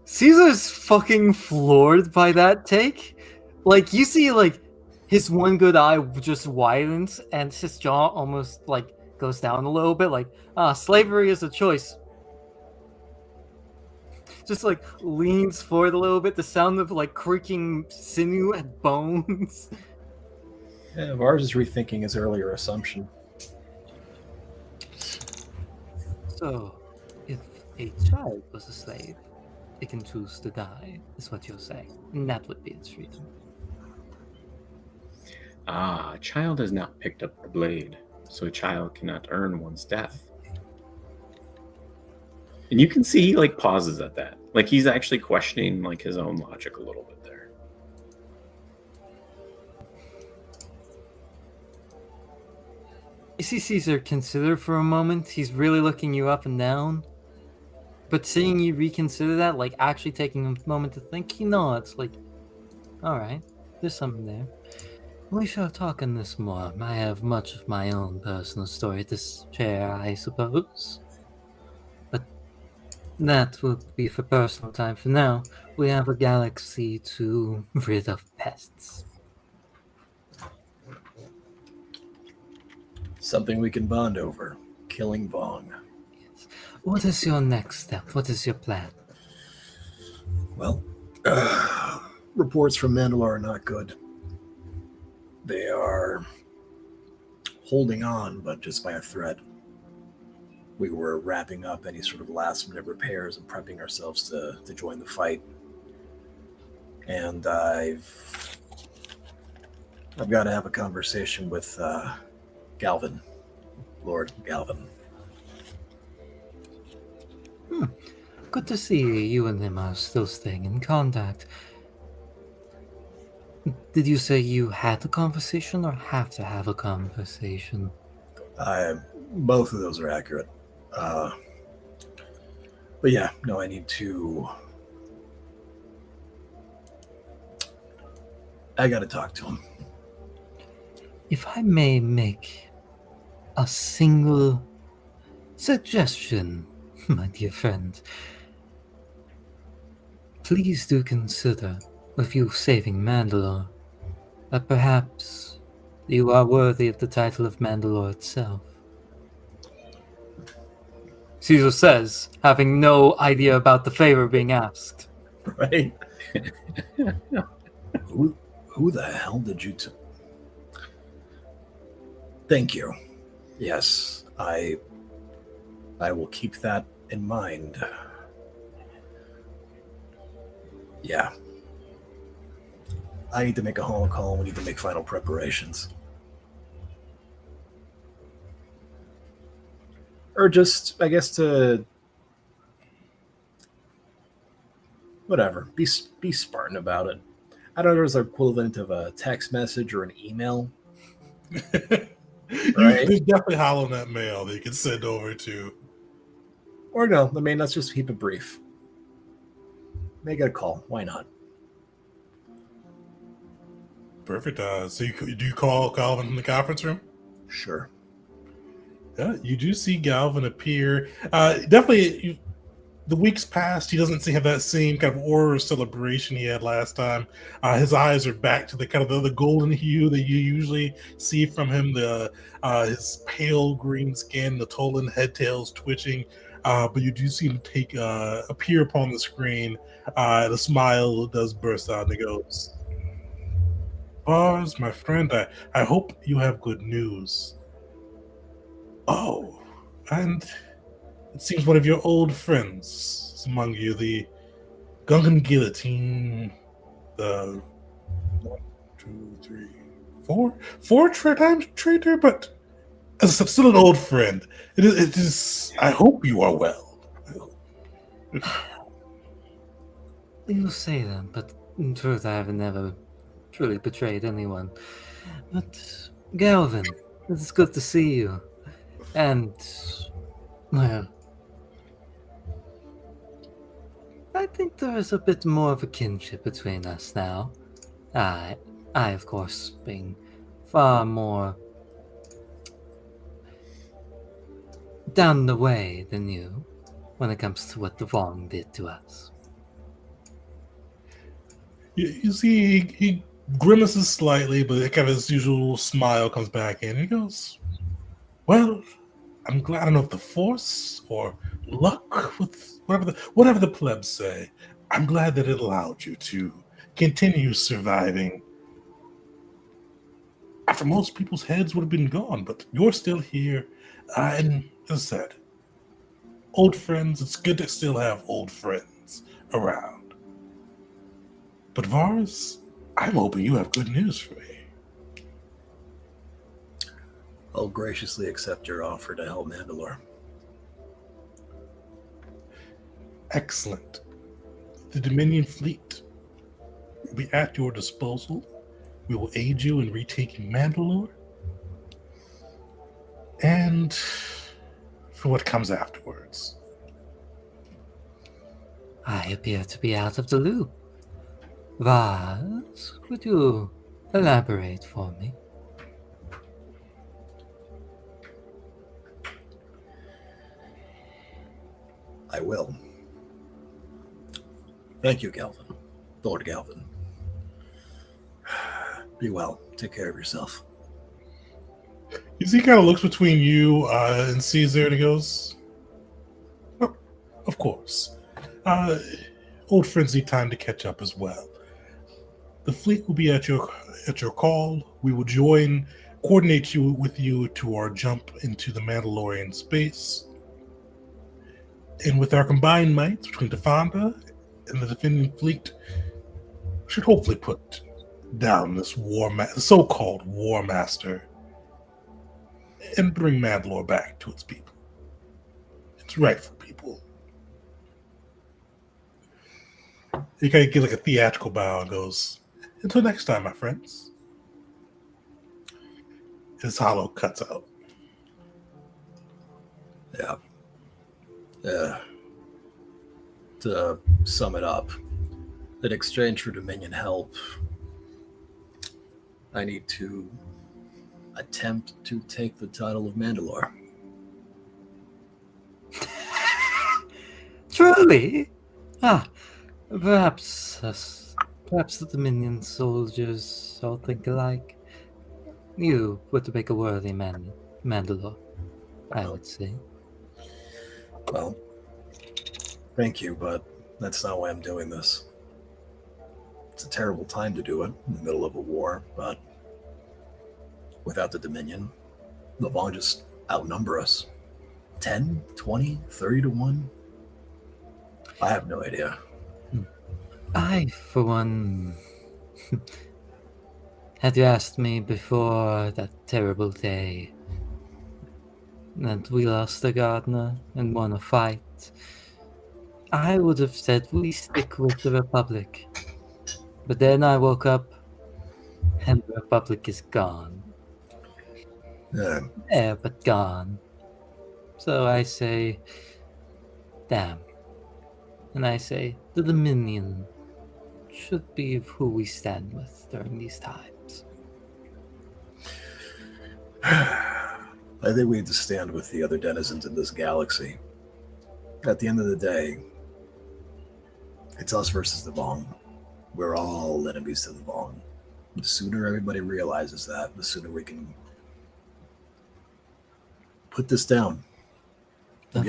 Caesar's fucking floored by that take. Like, you see, like, his one good eye just widens and his jaw almost, like, goes down a little bit. Like, slavery is a choice. Just, like, leans forward a little bit. The sound of, like, creaking sinew and bones. Yeah, Vars is rethinking his earlier assumption. So, if a child was a slave, it can choose to die, is what you're saying. And that would be its freedom. A child has not picked up the blade, so a child cannot earn one's death. And you can see he, like, pauses at that. Like, he's actually questioning, like, his own logic a little bit there. You see Caesar consider for a moment. He's really looking you up and down. But seeing you reconsider that, like actually taking a moment to think, it's like, alright, there's something there. We shall talk on this more. I have much of my own personal story to share, I suppose. But that will be for personal time. For now, we have a galaxy to rid of pests. Something we can bond over. Killing Vong. Yes. What is your next step? What is your plan? Well, reports from Mandalore are not good. They are holding on, but just by a thread. We were wrapping up any sort of last-minute repairs and prepping ourselves to join the fight. and I've got to have a conversation with Galvin, Lord Galvin. Good to see you and him are still staying in contact. Did you say you had a conversation or have to have a conversation? Both of those are accurate. But yeah, no, I need to. I got to talk to him. If I may make a single suggestion, my dear friend, please do consider, with you saving Mandalore, that perhaps you are worthy of the title of Mandalore itself. Caesar says, having no idea about the favor being asked. Right? Who the hell did you Thank you. Yes, I will keep that in mind. Yeah. I need to make a home call. We need to make final preparations. Or just, I guess, to whatever, be Spartan about it. I don't know if there's an equivalent of a text message or an email. Right? There's definitely HoloNet mail that you can send over to. Or no, I mean, let's just keep it brief. Make it a call. Why not? Perfect. So do you call Galvin in the conference room? Sure. Yeah, you do see Galvin appear. Definitely, the weeks passed. He doesn't have that same kind of aura of celebration he had last time. His eyes are back to the kind of the golden hue that you usually see from him. His pale green skin, the Tolan head tails twitching. But you do see him appear upon the screen. The smile does burst out, and he goes, "Bars, my friend, I hope you have good news. Oh, and it seems one of your old friends is among you, the Gungan Guillotine, the 1, 2, 3, 4 times traitor, but as still an old friend. It is. I hope you are well." You say that, but in truth I have never truly betrayed anyone. But, Galvin, it's good to see you. And, well, I think there is a bit more of a kinship between us now. I of course, being far more down the way than you when it comes to what the Vong did to us. You see, he grimaces slightly, but kind of his usual smile comes back in. He goes, "Well, I'm glad. I don't know if the force or luck, with whatever the plebs say. I'm glad that it allowed you to continue surviving. After most people's heads would have been gone, but you're still here. And as I said, old friends. It's good to still have old friends around. But Vars, I'm hoping you have good news for me." I'll graciously accept your offer to help Mandalore. Excellent. The Dominion fleet will be at your disposal. We will aid you in retaking Mandalore. And for what comes afterwards. I appear to be out of the loop. Vaz, could you elaborate for me? I will. Thank you, Galvin. Lord Galvin. Be well. Take care of yourself. You see, he kind of looks between you and Caesar, and he goes, "Oh, of course. Old friends need time to catch up as well. The fleet will be at your call. We will coordinate with you to our jump into the Mandalorian space. And with our combined mights between Tefanda and the defending fleet, should hopefully put down this so-called war master, and bring Mandalore back to its people, its rightful people. He kind of gives like a theatrical bow and goes, "Until next time, my friends." His hollow cuts out. Yeah. To sum it up, in exchange for Dominion help, I need to attempt to take the title of Mandalore. Truly? Perhaps perhaps the Dominion soldiers all think alike. You would make a worthy Mandalore, I would say. Well, thank you, but that's not why I'm doing this. It's a terrible time to do it in the middle of a war, but without the Dominion, the Vong just outnumber us. 10, 20, 30 to 1? I have no idea. I, for one, had you asked me before that terrible day that we lost the gardener and won a fight, I would have said we stick with the Republic. But then I woke up and the Republic is gone. Yeah, But gone. So I say, damn. And I say, the Dominion should be who we stand with during these times. I think we need to stand with the other denizens in this galaxy. At the end of the day, it's us versus the Vong. We're all enemies to the Vong. The sooner everybody realizes that, the sooner we can put this down and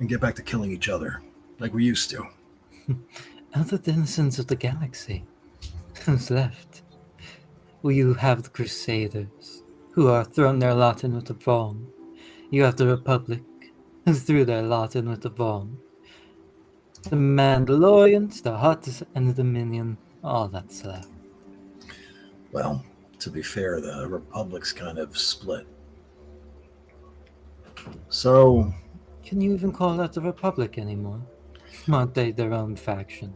get back to killing each other like we used to. Other denizens of the galaxy. Who's left? Well, you have the Crusaders, who are throwing their lot in with the Vong. You have the Republic, who threw their lot in with the Vong. The Mandalorians, the Hutts, and the Dominion, all that's left. Well, to be fair, the Republic's kind of split. So, Can you even call that the Republic anymore? Aren't they their own faction?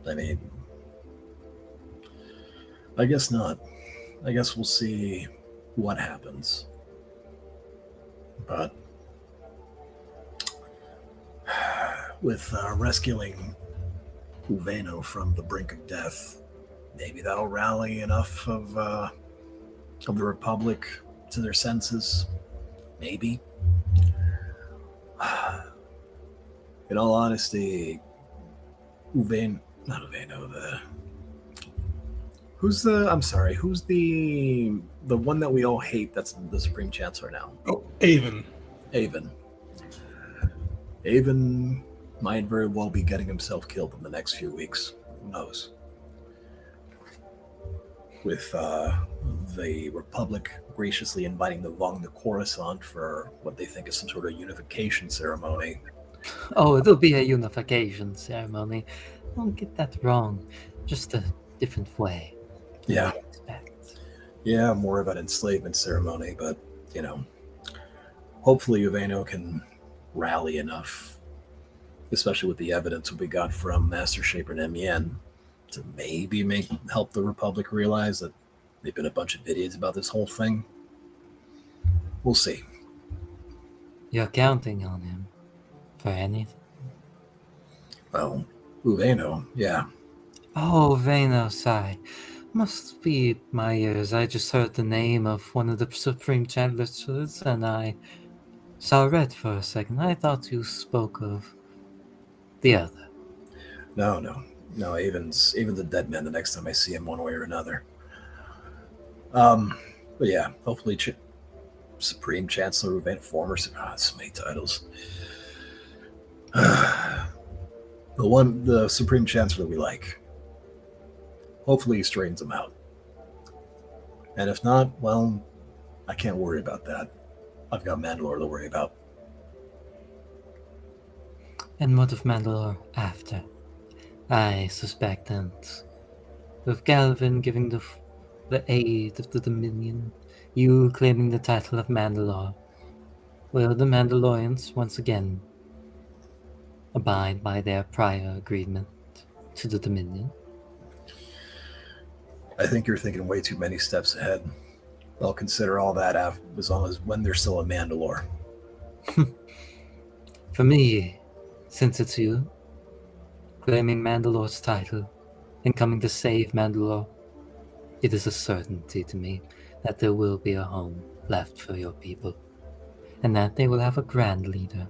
I mean, I guess not. I guess we'll see what happens. But with rescuing Uveno from the brink of death, maybe that'll rally enough of the Republic to their senses. Maybe. In all honesty, who's the one that we all hate that's the Supreme Chancellor now? Oh, Avon. Avon might very well be getting himself killed in the next few weeks. Who knows? With the Republic graciously inviting the Vong to Coruscant for what they think is some sort of unification ceremony. Oh, it'll be a unification ceremony. Don't get that wrong. Just a different way. Yeah. I expect. Yeah, more of an enslavement ceremony, but, hopefully Uveno can rally enough, especially with the evidence we got from Master Shaper and Mien, to maybe help the Republic realize that they've been a bunch of idiots about this whole thing. We'll see. You're counting on him for anything? Well, Uveno, yeah. Oh, Venosai. Must be my ears. I just heard the name of one of the Supreme Chancellors and I saw red for a second. I thought you spoke of the other. No, even the dead man the next time I see him one way or another. But yeah, hopefully Supreme Chancellor Uveno, former, so many titles. The Supreme Chancellor we like. Hopefully he straightens them out. And if not, well, I can't worry about that. I've got Mandalore to worry about. And what of Mandalore after? I suspect that with Galvin giving the aid of the Dominion, you claiming the title of Mandalore. Will the Mandalorians once again abide by their prior agreement to the Dominion? I think you're thinking way too many steps ahead. They'll consider all that as long as when they're still a Mandalore. For me, since it's you, claiming Mandalore's title and coming to save Mandalore, it is a certainty to me that there will be a home left for your people, and that they will have a grand leader.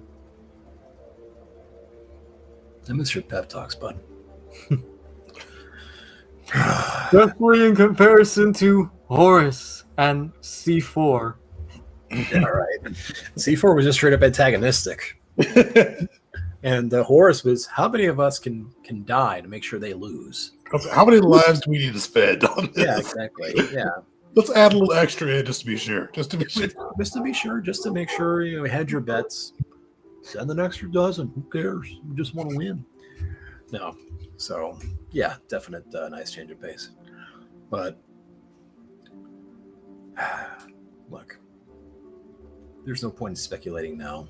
I miss your pep talks, bud. Definitely in comparison to Horus and C4. Yeah, right. C4 was just straight up antagonistic. And Horus was, how many of us can die to make sure they lose? How many lives do we need to spend on this? Yeah, exactly. Yeah. Let's add a little extra in just to be sure. Just to make sure you hedge your bets. Send an extra dozen. Who cares? We just want to win. No. So, yeah, definite nice change of pace. But, look, there's no point in speculating now.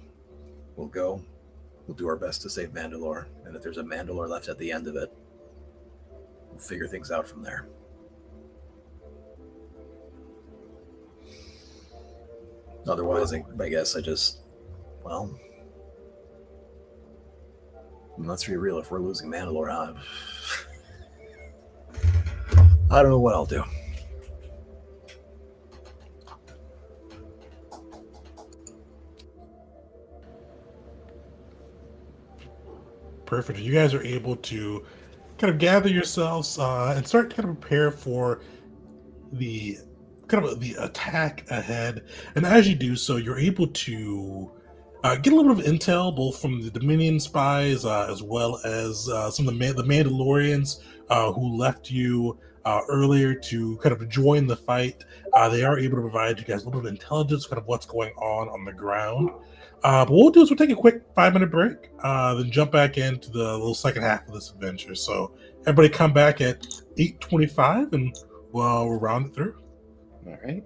We'll go. We'll do our best to save Mandalore. And if there's a Mandalore left at the end of it, we'll figure things out from there. Otherwise, I guess let's be real. If we're losing Mandalore, I don't know what I'll do. Perfect. You guys are able to kind of gather yourselves and start to kind of prepare for the attack ahead. And as you do so, you're able to get a little bit of intel, both from the Dominion spies as well as some of the Mandalorians who left you earlier to kind of join the fight. They are able to provide you guys a little bit of intelligence, kind of what's going on the ground. But what we'll do is we'll take a quick 5-minute break, then jump back into the little second half of this adventure. So everybody come back at 8:25 and we'll round it through. All right.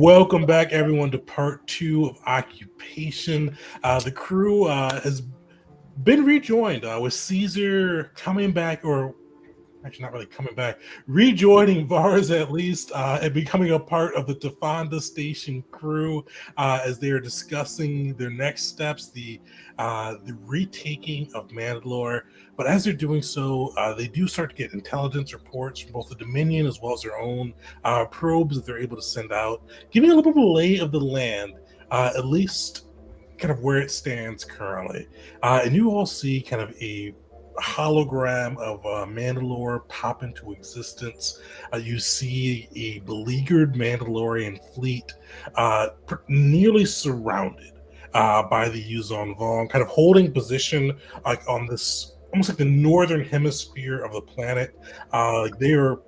welcome back, everyone, to part 2 of Occupation. The crew has been rejoined with Caesar coming back, or actually not really coming back, rejoining Vars at least, and becoming a part of the Tafanda Station crew as they are discussing their next steps, the retaking of Mandalore. But as they're doing so, they do start to get intelligence reports from both the Dominion as well as their own probes that they're able to send out, giving a little bit of a lay of the land, at least kind of where it stands currently. And you all see kind of a hologram of Mandalore pop into existence. You see a beleaguered Mandalorian fleet nearly surrounded by the Yuzon Vong, kind of holding position like on this almost like the northern hemisphere of the planet. They are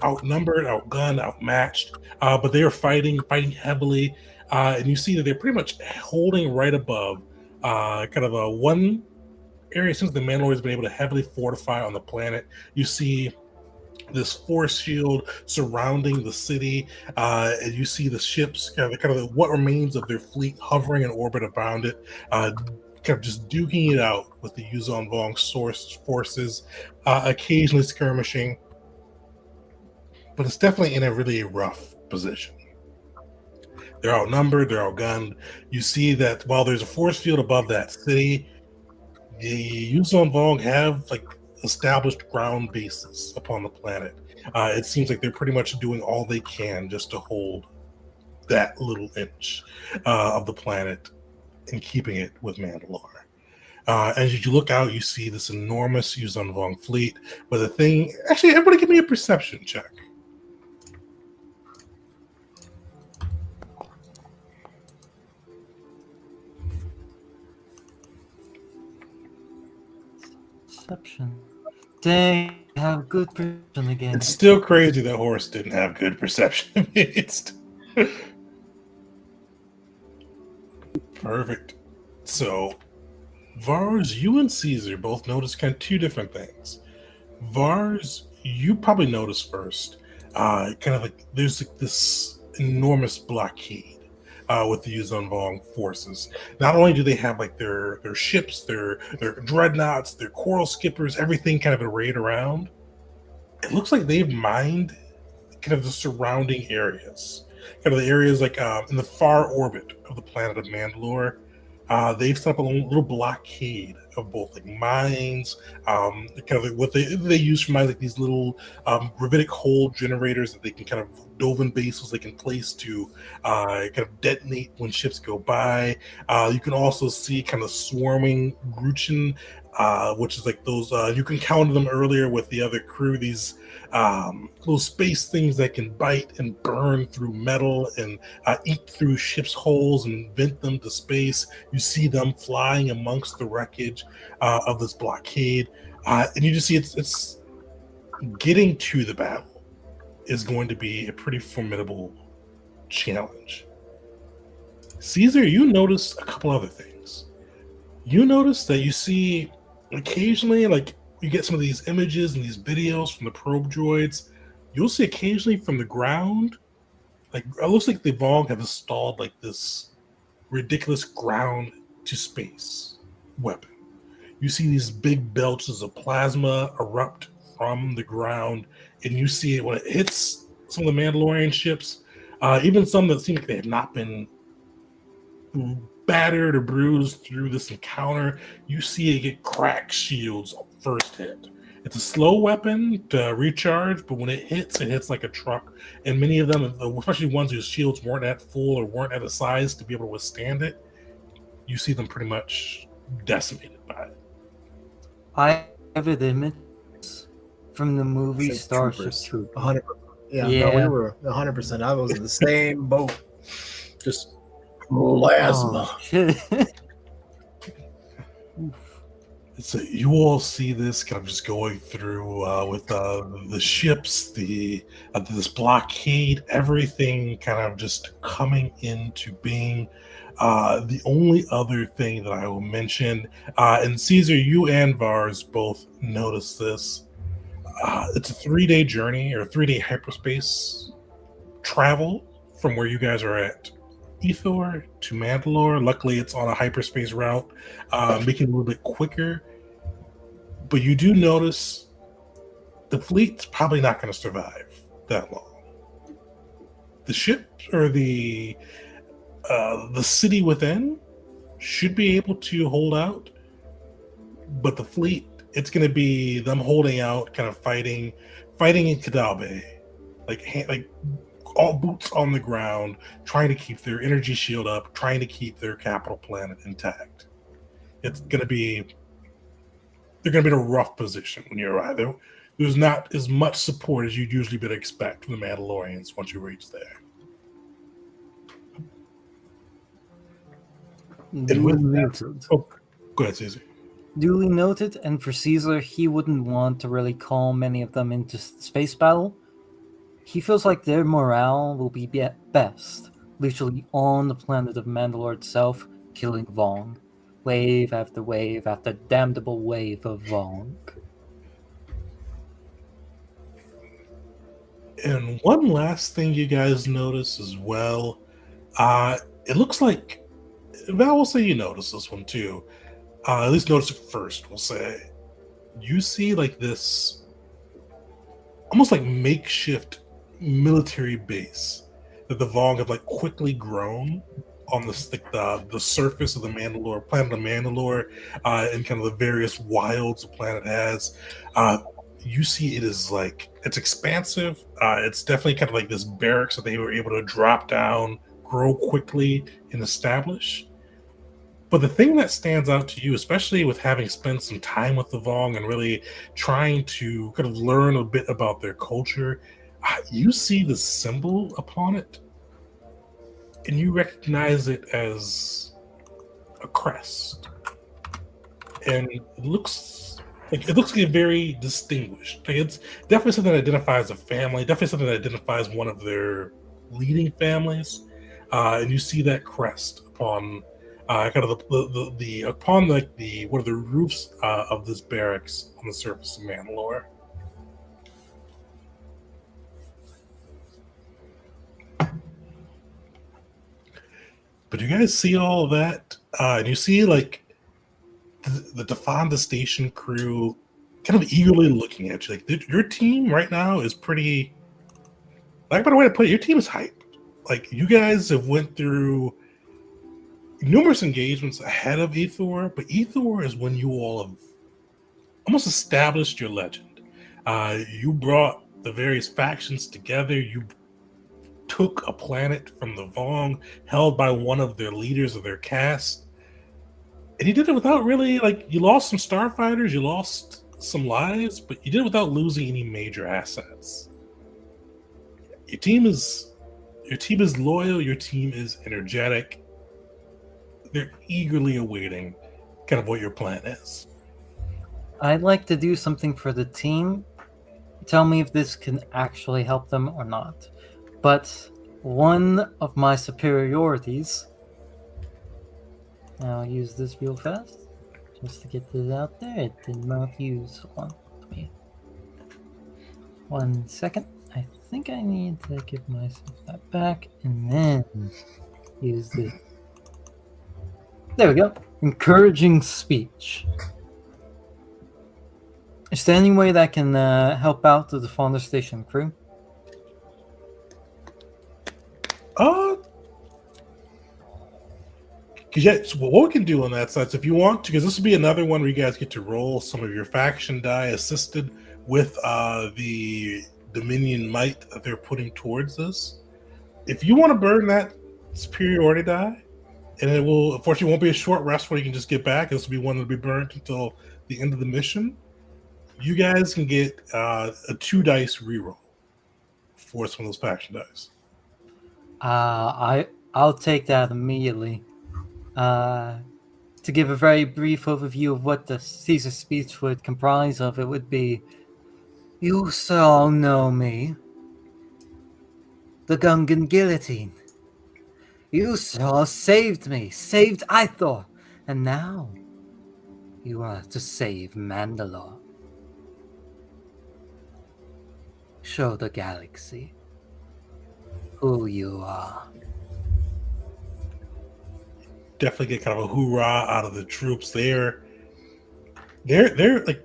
outnumbered, outgunned, outmatched, but they are fighting heavily. And you see that they're pretty much holding right above kind of a one area since the Mandalore has been able to heavily fortify on the planet. You see this force shield surrounding the city, and you see the ships, kind of what remains of their fleet hovering in orbit around it, kind of just duking it out with the Yuzon Vong forces, occasionally skirmishing, but it's definitely in a really rough position. They're outnumbered, they're outgunned. You see that while there's a force field above that city, the Yuzon Vong have like established ground bases upon the planet. It seems like they're pretty much doing all they can just to hold that little inch of the planet and keeping it with Mandalore. As you look out, you see this enormous Yuzon Vong fleet. But the thing, actually, everybody give me a perception check. Perception. Dang, I have good perception again. It's still crazy that Horse didn't have good perception. It's perfect. So, Vars, you and Caesar both noticed kind of two different things. Vars, you probably noticed first, kind of like there's like this enormous blockade with the Yuzon Vong forces. Not only do they have like their ships, their dreadnoughts, their coral skippers, everything kind of arrayed around, it looks like they've mined kind of the surrounding areas, kind of the areas like in the far orbit of the planet of Mandalore. They've set up a little blockade of both like mines, kind of like what they use for mines, like these little gravitic hole generators that they can kind of Dovin bases they can place to kind of detonate when ships go by. You can also see kind of swarming Gruchin, which is like those you can count them earlier with the other crew, these little space things that can bite and burn through metal and eat through ships' holes and vent them to space. You see them flying amongst the wreckage of this blockade, and you just see it's getting to the battle is going to be a pretty formidable challenge. Caesar, you notice a couple other things. You notice that you see occasionally, like you get some of these images and these videos from the probe droids, you'll see occasionally from the ground, like it looks like the Vong have installed like this ridiculous ground to space weapon. You see these big belches of plasma erupt from the ground, and you see it when it hits some of the Mandalorian ships, even some that seem like they have not been battered or bruised through this encounter. You see it get cracked shields first hit. It's a slow weapon to recharge, but when it hits like a truck. And many of them, especially ones whose shields weren't at full or weren't at a size to be able to withstand it, you see them pretty much decimated by it. I have the images from the movie Starship Troopers. 100%. Yeah, no, we were 100%. I was in the same boat. Just plasma. Oh, shit. So you all see this kind of just going through with the ships, this blockade, everything kind of just coming into being. The only other thing that I will mention, and Caesar, you and Vars both noticed this. It's a 3-day journey or 3-day hyperspace travel from where you guys are at Ethor to Mandalore. Luckily, it's on a hyperspace route, making it a little bit quicker. But you do notice the fleet's probably not going to survive that long. The ship or the city within should be able to hold out, but the fleet, it's going to be them holding out, kind of fighting in Kadabe, like all boots on the ground, trying to keep their energy shield up, trying to keep their capital planet intact. It's going to be they're going to be in a rough position when you arrive. There's not as much support as you'd usually would expect from the Mandalorians once you reach there. And with that, go ahead, Caesar. Duly noted, and for Caesar, he wouldn't want to really call many of them into space battle. He feels like their morale will be best, literally on the planet of Mandalore itself, killing Vong. Wave after wave after damnable wave of Vong. And one last thing you guys notice as well, it looks like, Val will say you notice this one too. At least notice it first, we'll say. You see like this almost like makeshift military base that the Vong have like quickly grown on the surface of the planet of Mandalore, and kind of the various wilds the planet has. You see it is like, it's expansive. It's definitely kind of like this barracks that they were able to drop down, grow quickly, and establish. But the thing that stands out to you, especially with having spent some time with the Vong and really trying to kind of learn a bit about their culture, you see the symbol upon it, and you recognize it as a crest. And it looks like a very distinguished. Like, it's definitely something that identifies a family, definitely something that identifies one of their leading families. And you see that crest upon kind of upon like one of the roofs of this barracks on the surface of Mandalore. But you guys see all of that, and you see like the Defonda Station crew kind of eagerly looking at you. Like, your team right now is pretty. Like, by the way to put it, your team is hyped. Like, you guys have went through numerous engagements ahead of Ethor, but Ethor is when you all have almost established your legend. You brought the various factions together. You took a planet from the Vong, held by one of their leaders of their caste, and you did it without really, like, you lost some starfighters, you lost some lives, but you did it without losing any major assets. Your team is loyal. Your team is energetic. They're eagerly awaiting kind of what your plan is. I'd like to do something for the team. Tell me if this can actually help them or not. But one of my superiorities, I'll use this real fast, just to get this out there. It did not use. Hold on, 1 second. I think I need to give myself that back and then use this. There we go. Encouraging speech. Is there any way that can help out the Defonda Station crew? So what we can do on that side, so if you want to, because this will be another one where you guys get to roll some of your faction die assisted with the Dominion might that they're putting towards this. If you want to burn that superiority die, and it will, unfortunately, won't be a short rest where you can just get back. This will be one that'll be burnt until the end of the mission. You guys can get a 2 dice reroll for some of those faction dice. I'll take that immediately. To give a very brief overview of what the Caesar speech would comprise of, it would be, "You all know me, the Gungan Guillotine. You all saved me, saved Ithor, and now you are to save Mandalore. Show the galaxy who you are. Definitely get kind of a hoorah out of the troops there. They're like,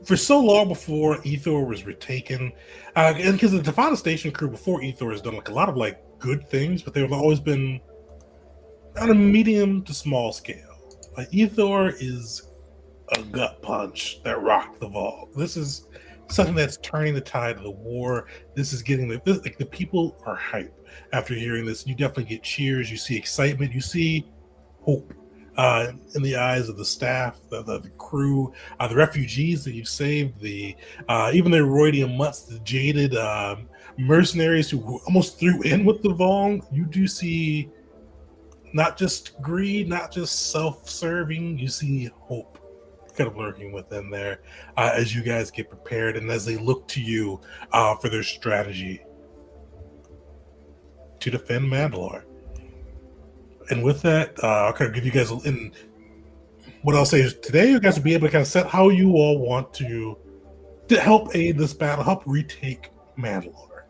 for so long before Ethor was retaken, and because the Deforestation crew before Ethor has done like a lot of like good things, but they've always been on a medium to small scale. Like Ethor is a gut punch that rocked the vault. This is something that's turning the tide of the war. This is getting like the people are hype after hearing this. You definitely get cheers. You see excitement. You see hope in the eyes of the staff, the crew, the refugees that you saved, the even the Roydian mutts, the jaded mercenaries who almost threw in with the Vong. You do see not just greed, not just self-serving. You see hope kind of lurking within there as you guys get prepared and as they look to you for their strategy to defend Mandalore. And with that, I'll kind of give you guys, and what I'll say is today you guys will be able to kind of set how you all want to help aid this battle, help retake Mandalore.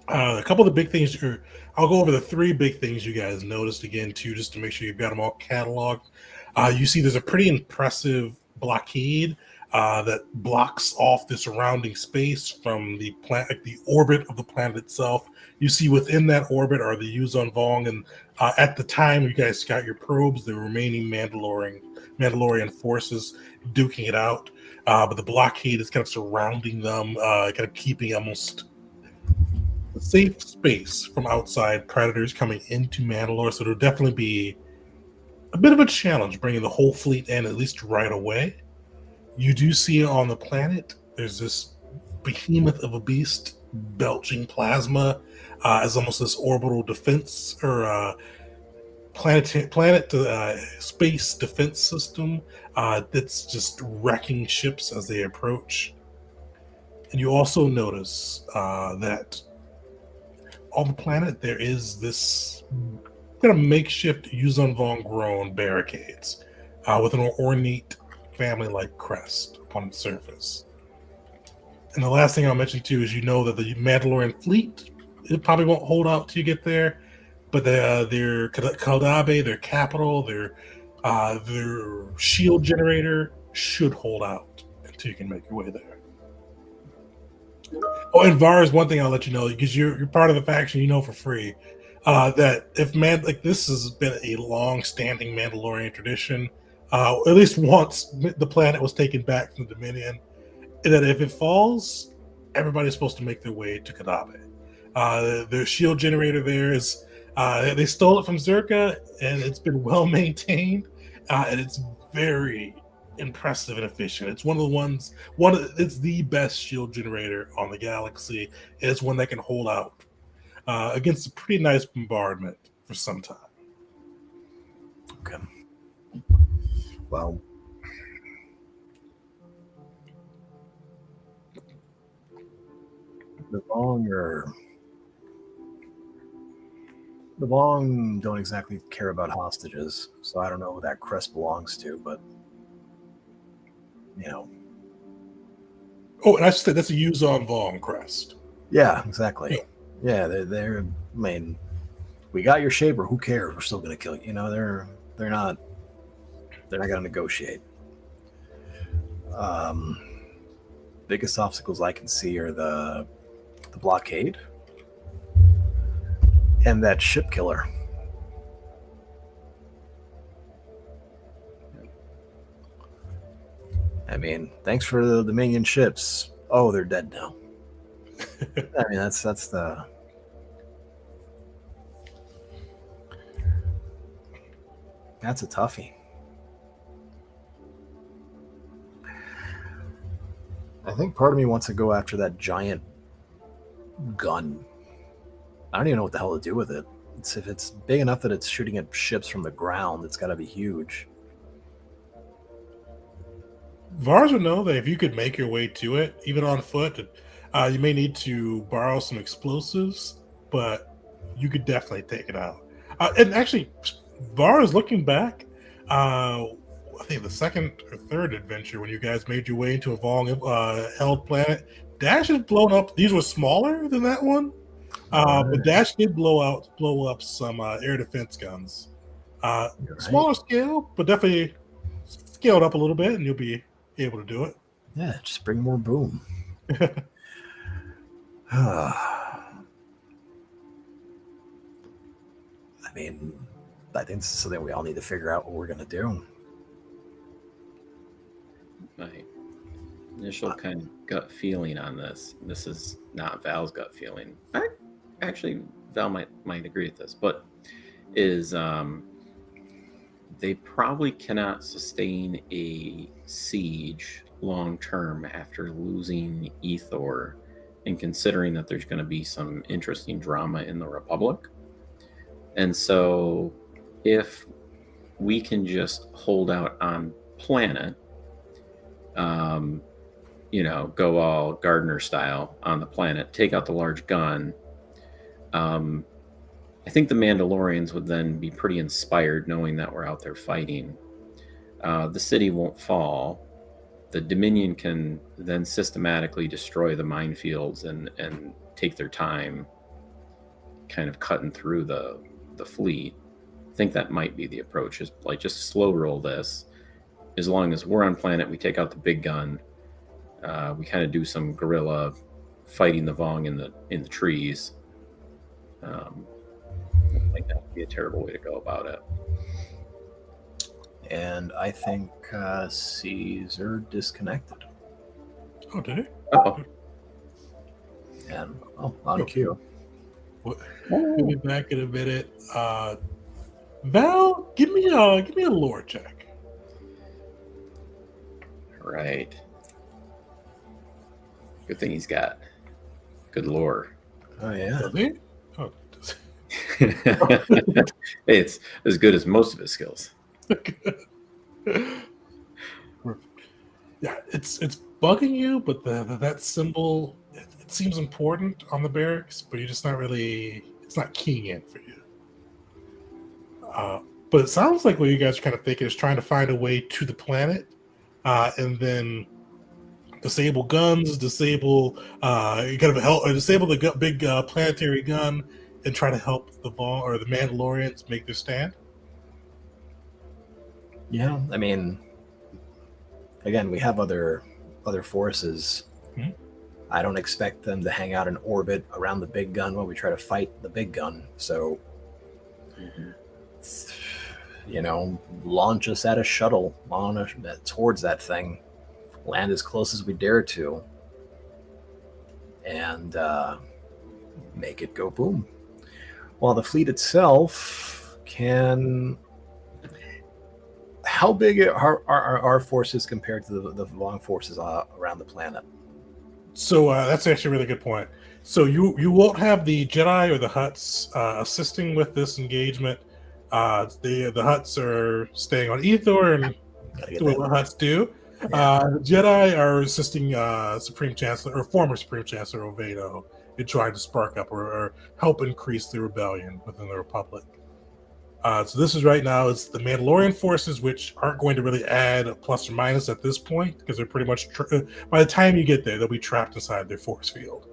A couple of the big things, I'll go over the three big things you guys noticed again too, just to make sure you've got them all cataloged. You see there's a pretty impressive blockade that blocks off the surrounding space from the planet, like the orbit of the planet itself. You see within that orbit are the Yuzon Vong, and at the time you guys got your probes, the remaining Mandalorian forces duking it out. But the blockade is kind of surrounding them, kind of keeping almost a safe space from outside predators coming into Mandalore. So it'll definitely be a bit of a challenge bringing the whole fleet in, at least right away. You do see on the planet, there's this behemoth of a beast belching plasma as almost this orbital defense or planet to space defense system that's just wrecking ships as they approach. And you also notice that on the planet there is this kind of makeshift Yuzon Vong grown barricades with an ornate family-like crest upon its surface. And the last thing I'll mention too is you know that the Mandalorian fleet, it probably won't hold out till you get there, but their Kaldabe, their capital, their shield generator should hold out until you can make your way there. Oh, and Vars, one thing I'll let you know, because you're part of the faction, you know for free, that if this has been a long-standing Mandalorian tradition, at least once the planet was taken back from Dominion, that if it falls, everybody's supposed to make their way to Kadabe. Their shield generator there is, they stole it from Zerka, and it's been well maintained, and it's very impressive and efficient. It's it's the best shield generator on the galaxy. It's one that can hold out against a pretty nice bombardment for some time. Okay. Well, the Vong don't exactly care about hostages, so I don't know who that crest belongs to, but you know. Oh, and I should say that's a Yuzon Vong crest. Yeah, exactly. Yeah, they're. I mean, we got your shaper. Who cares? We're still gonna kill you. You know, they're not gonna negotiate. Biggest obstacles I can see are the blockade and that ship killer. I mean, thanks for the Dominion ships. Oh, they're dead now. I mean, that's a toughie. I think part of me wants to go after that giant gun. I don't even know what the hell to do with it. If it's big enough that it's shooting at ships from the ground, it's got to be huge. Vars would know that if you could make your way to it, even on foot, you may need to borrow some explosives, but you could definitely take it out. And actually, Vars, looking back, I think the second or third adventure when you guys made your way into a Vong held planet, Dash has blown up. These were smaller than that one, But Dash did blow up some air defense guns. You're right. Smaller scale, but definitely scaled up a little bit, and you'll be able to do it. Yeah, just bring more boom. I mean, I think this is something we all need to figure out what we're going to do. My initial kind of gut feeling on this is not Val's gut feeling. Actually, Val might agree with this, but is they probably cannot sustain a siege long term after losing Ethor, and considering that there's going to be some interesting drama in the Republic. And so if we can just hold out on planet, go all Gardner style on the planet, take out the large gun, I think the Mandalorians would then be pretty inspired knowing that we're out there fighting. The city won't fall. The Dominion can then systematically destroy the minefields and take their time kind of cutting through the fleet. I think that might be the approach, is like just slow roll this. As long as we're on planet, we take out the big gun. We kind of do some guerrilla fighting the Vong in the trees. I think that would be a terrible way to go about it. And I think Caesar disconnected. Oh, did he? Uh-oh. And on cue. We'll be back in a minute. Val, give me a lore check. Right. Good thing he's got good lore. Oh yeah. Does he? Oh, It's as good as most of his skills. Yeah, it's bugging you, but that symbol it seems important on the barracks, but you're just not really. It's not keying in for you. But it sounds like what you guys are kind of thinking is trying to find a way to the planet, and then disable guns, disable the big planetary gun, and try to help the Vong or the Mandalorians make their stand. Yeah, I mean, again, we have other forces. Mhm. I don't expect them to hang out in orbit around the big gun while we try to fight the big gun. So, launch us at a shuttle towards that thing, land as close as we dare to, and make it go boom. While the fleet itself can... How big are our forces compared to the Vong forces around the planet? So that's actually a really good point. So you won't have the Jedi or the Hutts assisting with this engagement. The Hutts are staying on Ethor and doing what Hutts do. Yeah. The Jedi are assisting Supreme Chancellor or former Supreme Chancellor Ovado in trying to spark up or help increase the rebellion within the Republic. So this is right now, it's the Mandalorian forces, which aren't going to really add a plus or minus at this point, because they're pretty much, by the time you get there, they'll be trapped inside their force field.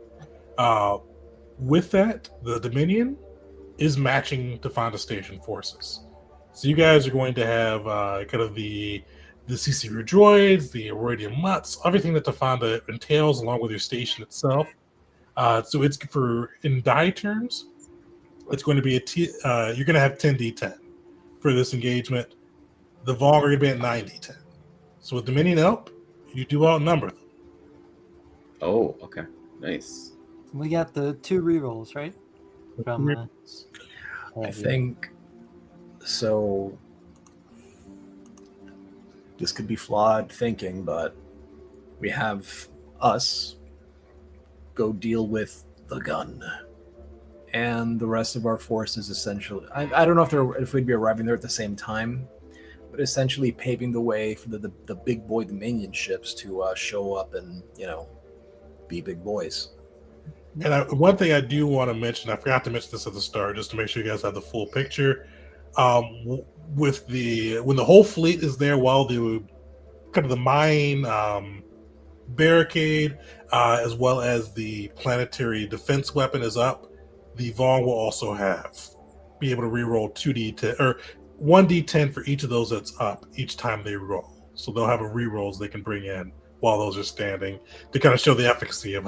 With that, the Dominion is matching Defanda Station forces. So you guys are going to have kind of the CC droids, the Aurodium Mutts, everything that Defanda entails, along with your station itself. So it's in die terms, it's going to be you're going to have 10d10 for this engagement. The Vong are going to be at 9d10. So with Dominion help, you do outnumber them. Oh, okay. Nice. We got the 2 rerolls, right? From, I think so. This could be flawed thinking, but we have us go deal with the gun, and the rest of our forces essentially. I don't know if we'd be arriving there at the same time, but essentially paving the way for the big boy Dominion ships to show up and be big boys. And one thing I do want to mention, I forgot to mention this at the start, just to make sure you guys have the full picture. When the whole fleet is there, while the kind of the mine barricade, as well as the planetary defense weapon is up, the Vong will also be able to reroll 2d10 or 1d10 for each of those that's up each time they roll. So they'll have a rerolls they can bring in while those are standing to kind of show the efficacy of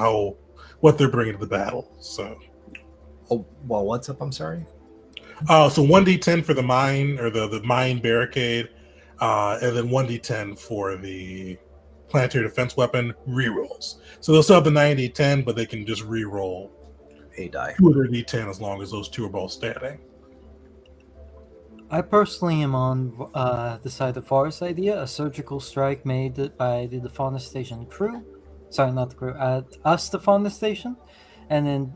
what they're bringing to the battle. So, Oh, well, what's up? I'm sorry. so 1d10 for the mine or the mine barricade, and then 1d10 for the planetary defense weapon rerolls. So they'll still have the 9d10, but they can just reroll A die. 2 of their d10 as long as those two are both standing. I personally am on the side of Forrest's idea, a surgical strike made by the deforestation crew. Sorry, not the crew, us deforestation, and then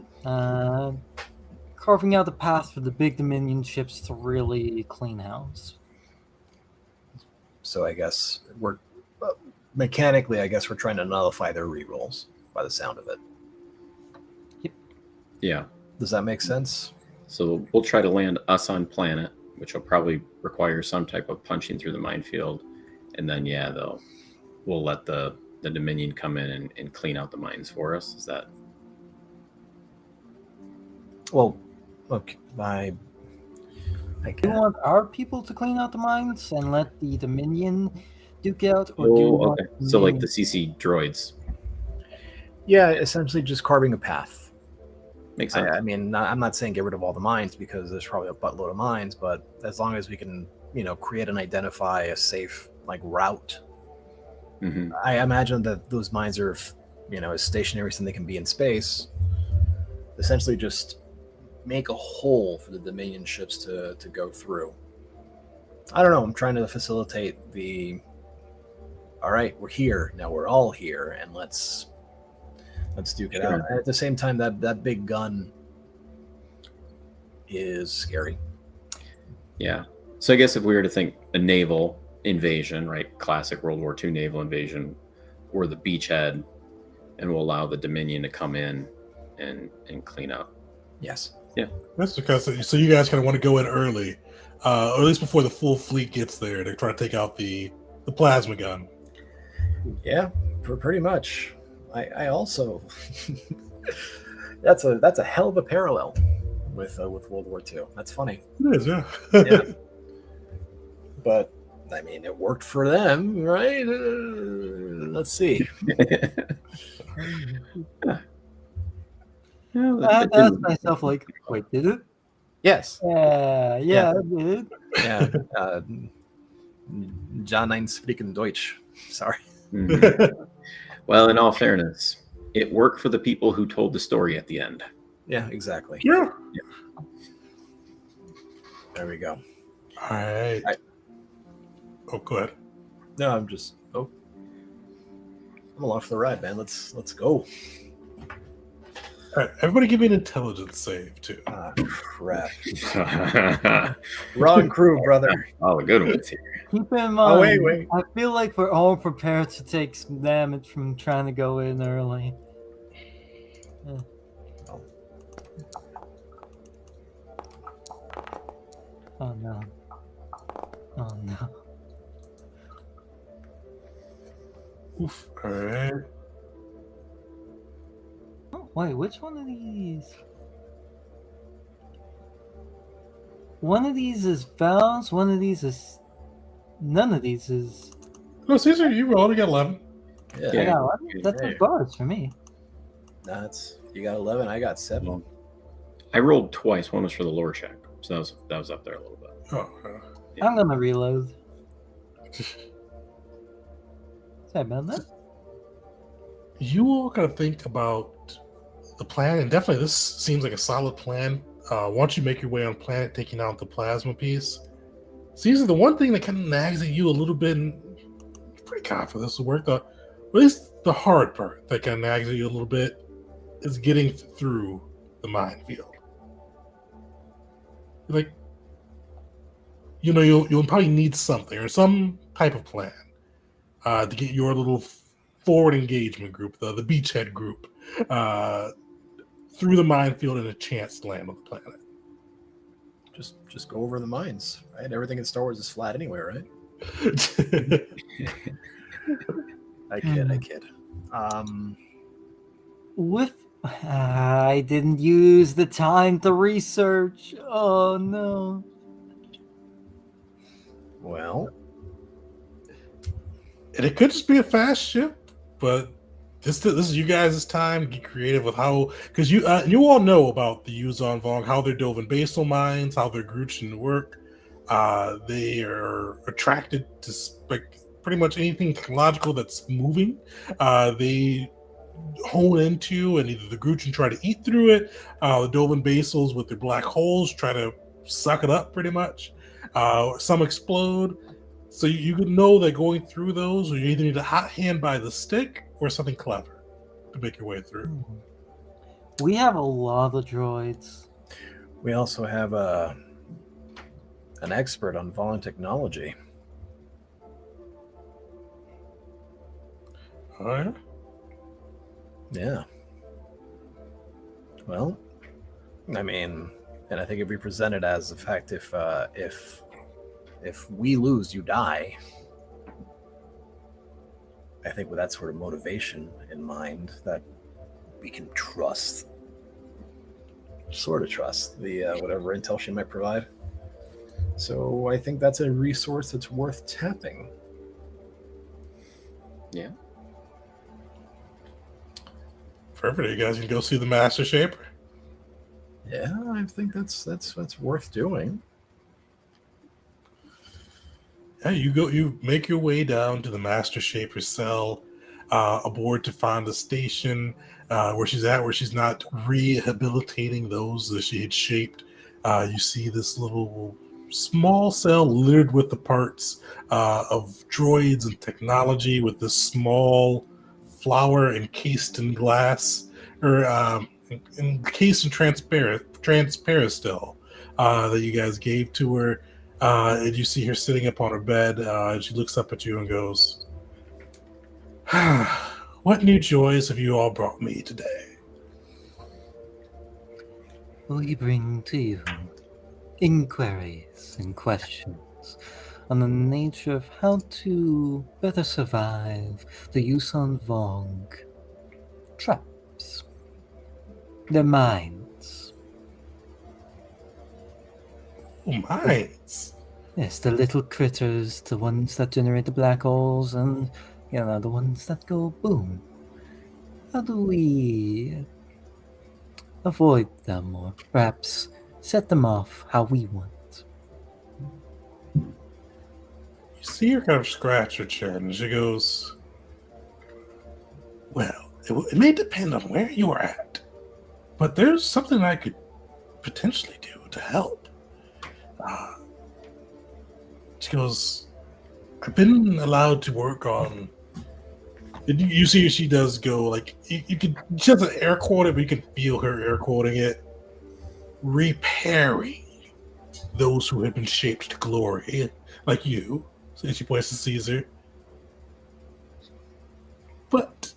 carving out a path for the big Dominion ships to really clean house. So I guess we're mechanically, I guess we're trying to nullify their rerolls by the sound of it. Yeah. Does that make sense? So we'll try to land us on planet, which will probably require some type of punching through the minefield, and then we'll let the Dominion come in and clean out the mines for us. Is that? Well, look, I Do you guess. want our people to clean out the mines and let the Dominion duke it out, or do you want Okay. So like the CC droids. Yeah, essentially just carving a path. Makes sense. I mean, I'm not saying get rid of all the mines because there's probably a buttload of mines, but as long as we can, create and identify a safe route. Mm-hmm. I imagine that those mines are, as stationary as they can be in space. Essentially, just make a hole for the Dominion ships to go through. I don't know. I'm trying to facilitate all right, we're here now. We're all here, and let's duke it out. And at the same time, that big gun is scary. Yeah. So I guess if we were to think a naval invasion, right, classic World War II naval invasion, or the beachhead, and we'll allow the Dominion to come in and clean up. Yes. Yeah. That's because so you guys kind of want to go in early, or at least before the full fleet gets there. They're trying to take out the plasma gun. Yeah, pretty much. I also that's a hell of a parallel with World War II. That's funny. It is, yeah. Yeah. But I mean, it worked for them, right? Let's see. I asked myself, wait, did it? Yes. Yeah, it did. Yeah. John ein speaking Deutsch. Sorry. Mm-hmm. Well, in all fairness, it worked for the people who told the story at the end. Yeah, exactly. Yeah. There we go. All right. Oh, go ahead. No, I'm along for the ride, man. Let's go. All right, everybody give me an intelligence save, too. Ah, crap. Wrong crew, brother. All the good ones here. Keep in mind, wait. I feel like we're all prepared to take some damage from trying to go in early. Yeah. Oh no. Oh no. Oof. All right. Oh, wait, which one of these? One of these is Val's, one of these is... None of these is... No, Caesar, you rolled. You got 11. Yeah. I got 11? That's a bonus for me. You got 11. I got 7. I rolled twice. One was for the lore check, so that was up there a little bit. Oh, Yeah. I'm gonna reload. Sorry about that. You all gotta think about the plan, and definitely this seems like a solid plan. Once you make your way on planet, taking out the plasma piece, Caesar, the one thing that kind of nags at you a little bit, and you're pretty confident this will work, at least the hard part that kind of nags at you a little bit, is getting through the minefield. Like, you'll probably need something or some type of plan to get your little forward engagement group, the beachhead group, through the minefield and a chance to land on the planet. Just go over the mines, right? Everything in Star Wars is flat anyway, right? I kid. With I didn't use the time to research. Oh no. Well, And it could just be a fast ship, but this is you guys' time. Get creative with how, because you all know about the Yuzon Vong, how they're dove in basal mines, how their Grutchen work. They are attracted to like pretty much anything technological that's moving. They hone into, and either the Grutchen try to eat through it. The Dovin basals with their black holes try to suck it up, pretty much. Some explode. So you could know that going through those, you either need a hot hand by the stick or something clever to make your way through. We have a lot of droids. we also have an expert on Vaughn technology. All right. Yeah. Well, I mean, and I think if we present it as the fact if we lose, you die. I think with that sort of motivation in mind, that we can trust, sort of trust the whatever intel she might provide. So I think that's a resource that's worth tapping. Yeah. Perfect. You guys can go see the Master Shaper. Yeah, I think that's worth doing. Yeah, you make your way down to the Master Shaper's cell, aboard to find the station where she's at, where she's not rehabilitating those that she had shaped. You see this little small cell littered with the parts of droids and technology, with this small flower encased in glass, or encased in transparent still, that you guys gave to her. And you see her sitting up on her bed, and she looks up at you and goes, "What new joys have you all brought me today?" We bring to you inquiries and questions on the nature of how to better survive the Yusan Vong traps, their minds. Oh, mines. Yes, the little critters, the ones that generate the black holes, and the ones that go boom. How do we avoid them, or perhaps set them off how we want? You see her kind of scratch her chin, and she goes, "Well, it may depend on where you are at, but there's something I could potentially do to help." She goes, "I've been allowed to work on." You see, she does go like you could. She doesn't air quote it, but you can feel her air quoting it. Repairing those who have been shaped to glory, like you. So she points to Caesar. But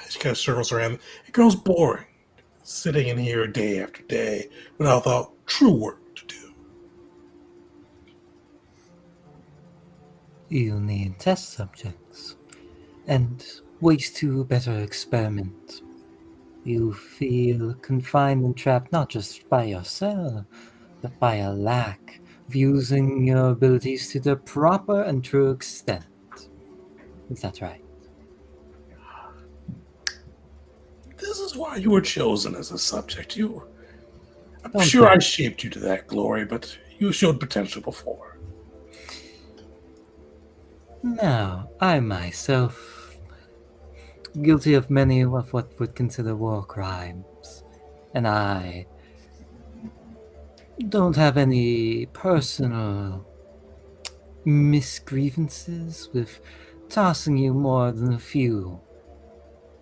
she kind of circles around. It grows boring, sitting in here day after day without true work to do. You need test subjects and ways to better experiment. You feel confined and trapped not just by yourself, but by a lack of using your abilities to the proper and true extent. Is that right? This is why you were chosen as a subject. I'm Don't sure I worry. shaped you to that glory, but you showed potential before. Now, I myself, guilty of many of what would consider war crimes, and I don't have any personal misgrievances with tossing you more than a few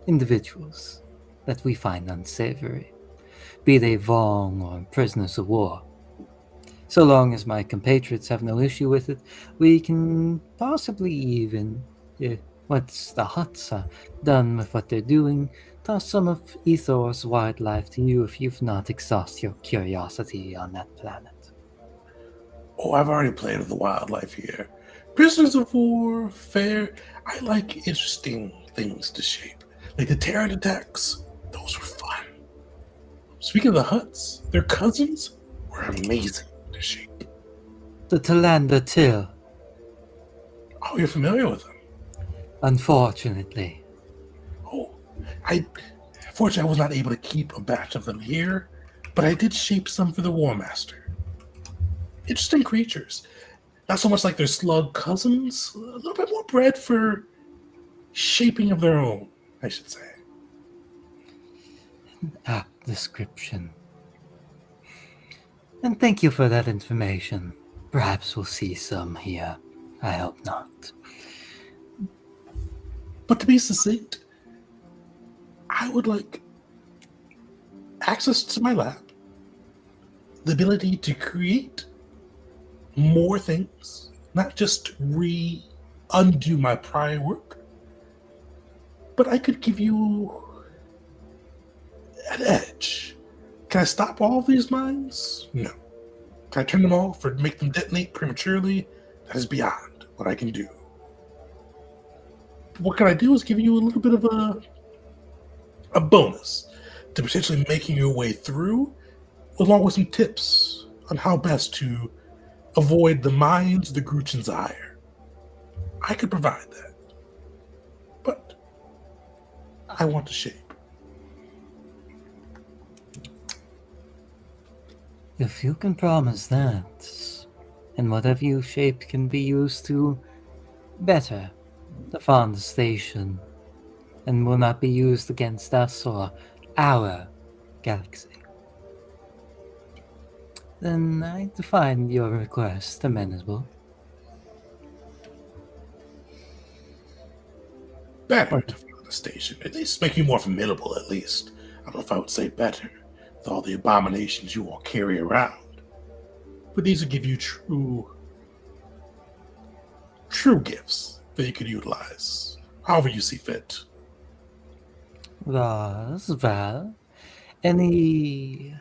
individuals that we find unsavory, be they Vong or prisoners of war. So long as my compatriots have no issue with it, we can possibly even, once the Huts are done with what they're doing, toss some of Ethor's wildlife to you if you've not exhausted your curiosity on that planet. Oh, I've already played with the wildlife here. Prisoners of war, fair. I like interesting things to shape, like the Terran attacks. Those were fun. Speaking of the huts, their cousins were amazing to shape. The Talander Till, Oh, you're familiar with them? unfortunately. Oh, fortunately, I was not able to keep a batch of them here, but I did shape some for the War Master. Interesting creatures. Not so much like their slug cousins, a little bit more bred for shaping of their own, I should say. Apt description. And thank you for that information. Perhaps we'll see some here. I hope not. But to be succinct, I would like access to my lab, the ability to create more things, not just undo my prior work, but I could give you an edge. Can I stop all of these mines? No. Can I turn them off or make them detonate prematurely? That is beyond what I can do. What can I do is give you a little bit of a bonus to potentially making your way through, along with some tips on how best to avoid the mines the Gruchen's ire. I could provide that. But I want to shape. If you can promise that, and whatever you shape can be used to better defend the station, and will not be used against us or our galaxy, then I find your request amenable. Better to find the station. At least make you more formidable, at least. I don't know if I would say better, with all the abominations you all carry around. But these will give you true gifts that you could utilize, however you see fit. Thus, well, any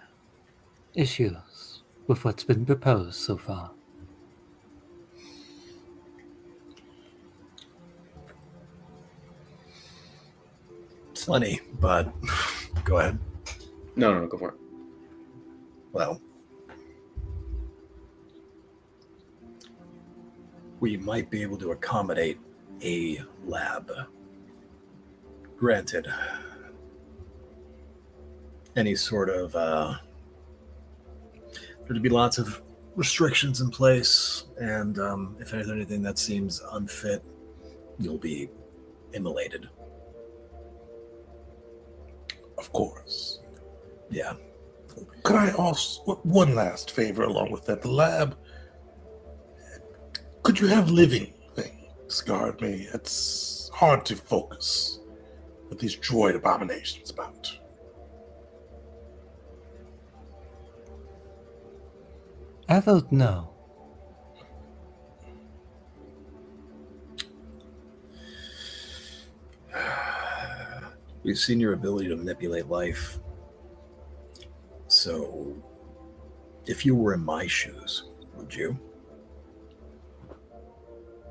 issues with what's been proposed so far? Plenty, but go ahead. No, go for it. Well, we might be able to accommodate a lab. Granted, any sort of there'd be lots of restrictions in place, and if there's anything that seems unfit, you'll be immolated. Of course. Yeah. Could I ask one last favor along with that? The lab, could you have living things guard me? It's hard to focus with these droid abominations about. I vote no. We've seen your ability to manipulate life. So, if you were in my shoes, would you?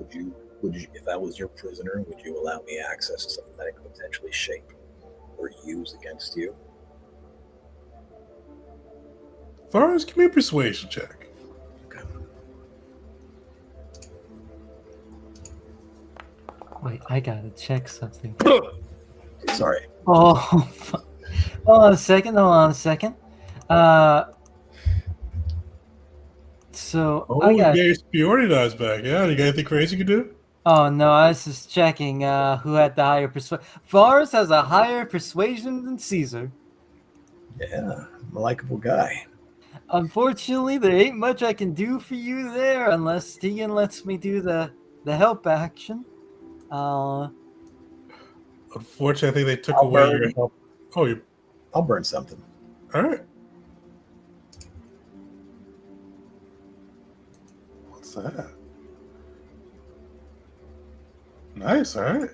Would you, if I was your prisoner, would you allow me access to something that I could potentially shape or use against you? Forrest, give me a persuasion check. Okay. Wait, I gotta check something. Sorry. Oh, hold on a second. So Oh, I you got. got your superiority dice back. Yeah, you got anything crazy you can do? Oh no, I was just checking who had the higher persuasion. Forrest has a higher persuasion than Caesar. Yeah, I'm a likable guy. Unfortunately, there ain't much I can do for you there unless Tegan lets me do the help action. Unfortunately, I think they took I'll away burn. your. Oh, you. I'll burn something. All right. What's that? Nice. All right.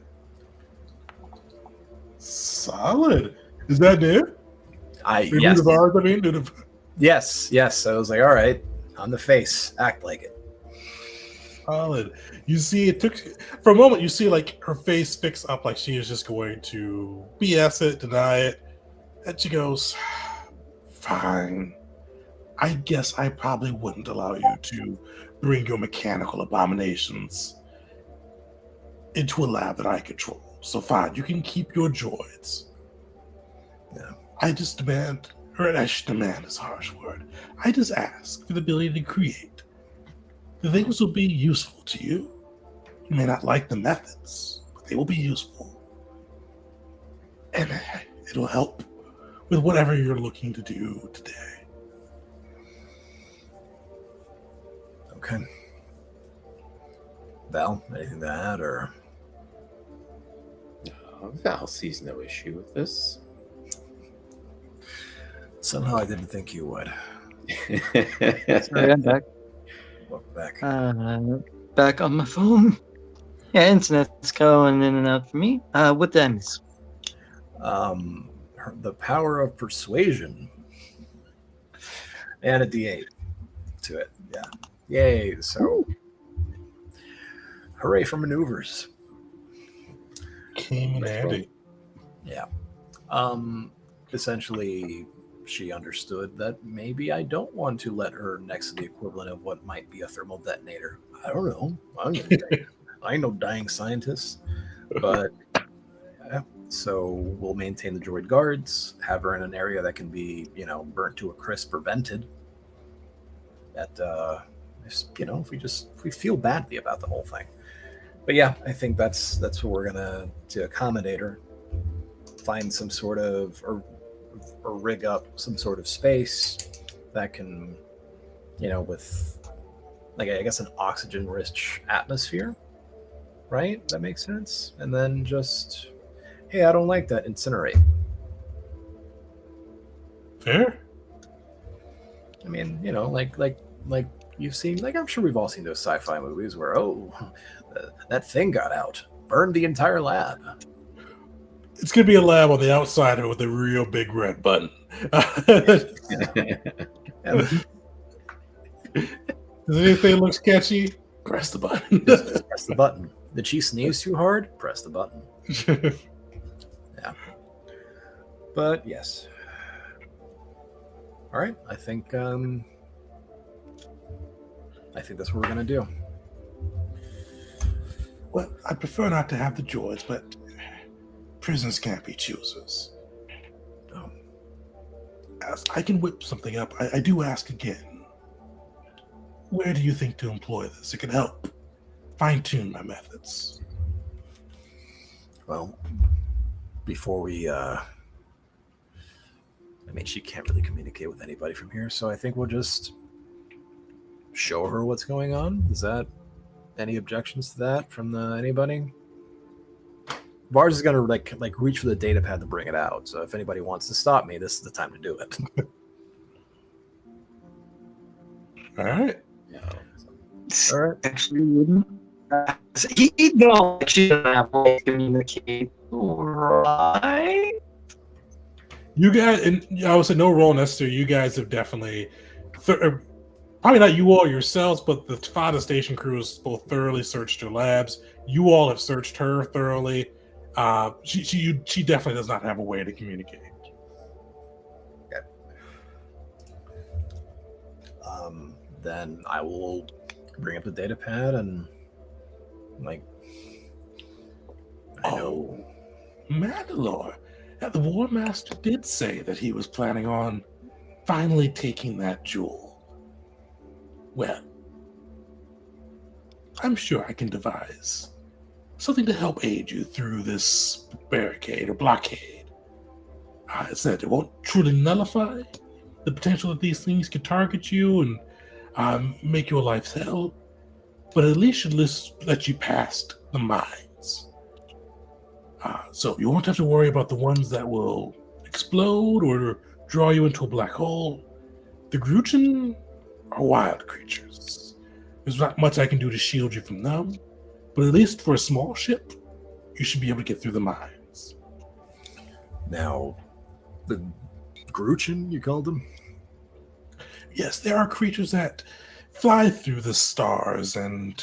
Solid. Is that new? Yes. Bars, I mean, Yes. I was like, all right, on the face, act like it. solid. You see, it took for a moment. You see, like her face fix up, like she is just going to BS it, deny it. And she goes, fine. I guess I probably wouldn't allow you to bring your mechanical abominations into a lab that I control. So fine, you can keep your droids. Yeah. I just demand, or I should demand is a harsh word. I just ask for the ability to create. The things will be useful to you. You may not like the methods, but they will be useful. And it'll help with whatever you're looking to do today. Okay. Val, anything to add, or? Val sees no issue with this. Somehow I didn't think you would. Sorry, I'm back. Welcome back. Back on my phone. Yeah, internet's going in and out for me. What did I miss? The power of persuasion. And a D8 to it. Yeah. Yay. So, hooray for maneuvers. Came in handy. Yeah. Essentially, she understood that maybe I don't want to let her next to the equivalent of what might be a thermal detonator. I don't know. I ain't no dying scientist. But so we'll maintain the droid guards, have her in an area that can be, burnt to a crisp or vented. That if we feel badly about the whole thing. But yeah, I think that's what we're gonna to accommodate her. Find some sort of or rig up some sort of space that can, with I guess an oxygen-rich atmosphere, right? That makes sense. And then just, hey, I don't like that. Incinerate. Fair. I mean, like you've seen, like I'm sure we've all seen those sci-fi movies where that thing got out, burned the entire lab. It's going to be a lab on the outside of it with a real big red button. Does anything look sketchy? Press the button. Just press the button. Did she sneeze too hard? Press the button. Yeah. But yes. All right. I think that's what we're gonna do. Well, I prefer not to have the droids, but prisons can't be choosers. Oh. I can whip something up. I do ask again. Where do you think to employ this? It can help fine-tune my methods. Well, before we she can't really communicate with anybody from here, so I think we'll just show her what's going on. Is that any objections to that from anybody? Vars is gonna like reach for the data pad to bring it out. So if anybody wants to stop me, this is the time to do it. All right. All right. Actually, wouldn't. He don't actually have way to communicate, right? You guys, and I would say no role necessary. You guys have definitely, probably not you all yourselves, but the Fada station crew has both thoroughly searched your labs. You all have searched her thoroughly. She definitely does not have a way to communicate. Okay. Then I will bring up the data pad and Mandalore. The War Master did say that he was planning on finally taking that jewel. Well, I'm sure I can devise something to help aid you through this barricade or blockade. I said it won't truly nullify the potential that these things could target you and make your life hell, but at least should let you past the mines. So you won't have to worry about the ones that will explode or draw you into a black hole. The Gruchin are wild creatures. There's not much I can do to shield you from them, but at least for a small ship, you should be able to get through the mines. Now, the Gruchin, you called them? Yes, there are creatures that fly through the stars and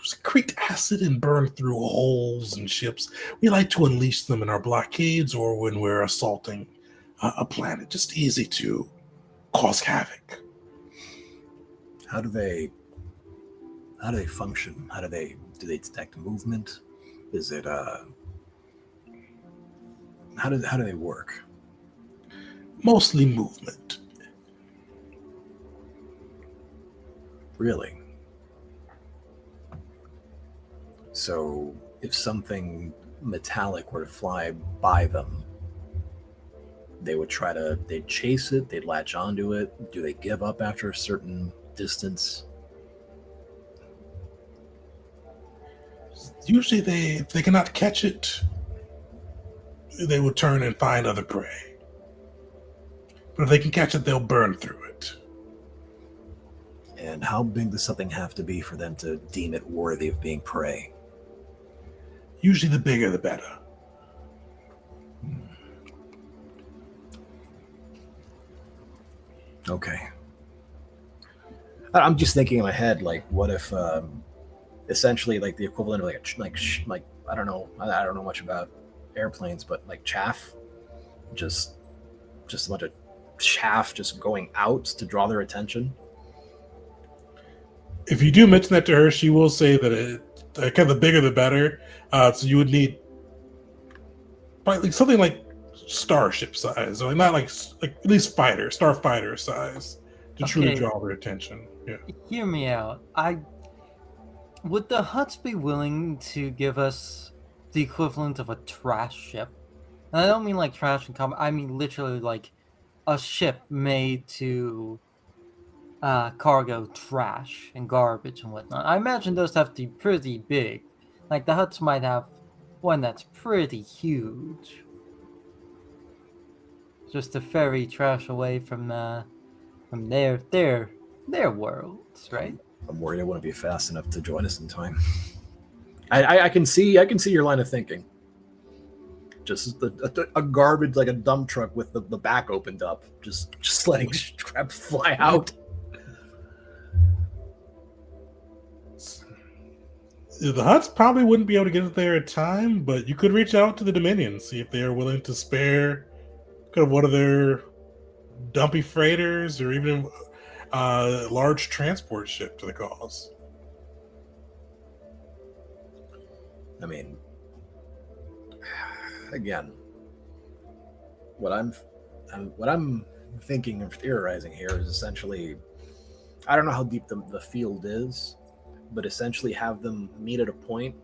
secrete acid and burn through holes in ships. We like to unleash them in our blockades or when we're assaulting a planet, just easy to cause havoc. How do they function? Do they detect movement? Is it how do they work? Mostly movement. Really? So if something metallic were to fly by them, they'd chase it, they'd latch onto it. Do they give up after a certain distance? Usually if they cannot catch it, they will turn and find other prey. But if they can catch it, they'll burn through it. And how big does something have to be for them to deem it worthy of being prey? Usually the bigger the better. Okay. I'm just thinking in my head, like, what if, essentially, like the equivalent of like I don't know much about airplanes, but like chaff, just a bunch of chaff just going out to draw their attention. If you do mention that to her, she will say that kind of the bigger the better. So you would need probably something like starship size, or not like at least starfighter size, to truly draw their attention. Yeah. Hear me out. Would the Huts be willing to give us the equivalent of a trash ship? And I don't mean like trash in combat. I mean literally like a ship made to cargo trash and garbage and whatnot. I imagine those have to be pretty big. Like the Huts might have one that's pretty huge, just to ferry trash away from their worlds, right? I'm worried I wouldn't be fast enough to join us in time. I can see your line of thinking. Just a garbage, like a dump truck with the back opened up, just letting crap fly out. The Huts probably wouldn't be able to get there in time, but you could reach out to the Dominion, see if they are willing to spare kind of one of their dumpy freighters or even a large transport ship to the cause. I mean, again, what I'm thinking of theorizing here is essentially, I don't know how deep the field is, but essentially have them meet at a point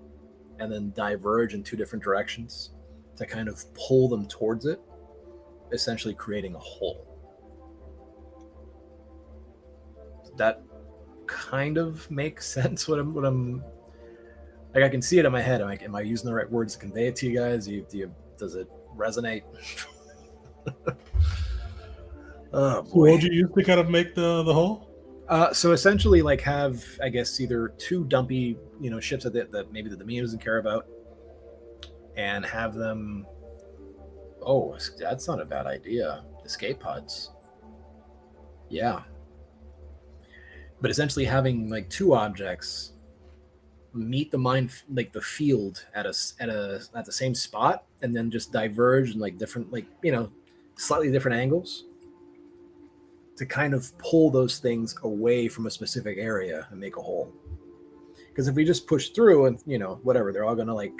and then diverge in two different directions to kind of pull them towards it, essentially creating a hole. That kind of makes sense. What I'm like, I can see it in my head. Am I using the right words to convey it to you guys? Does it resonate? Oh boy. So what would you use to kind of make the hole? So essentially, like, have, I guess, either two dumpy, ships that maybe the Dominion doesn't care about, and have them. Oh, that's not a bad idea. Escape pods. Yeah. But essentially, having like two objects meet the field at the same spot, and then just diverge in like different, slightly different angles, to kind of pull those things away from a specific area and make a hole. Because if we just push through and, whatever, they're all going to like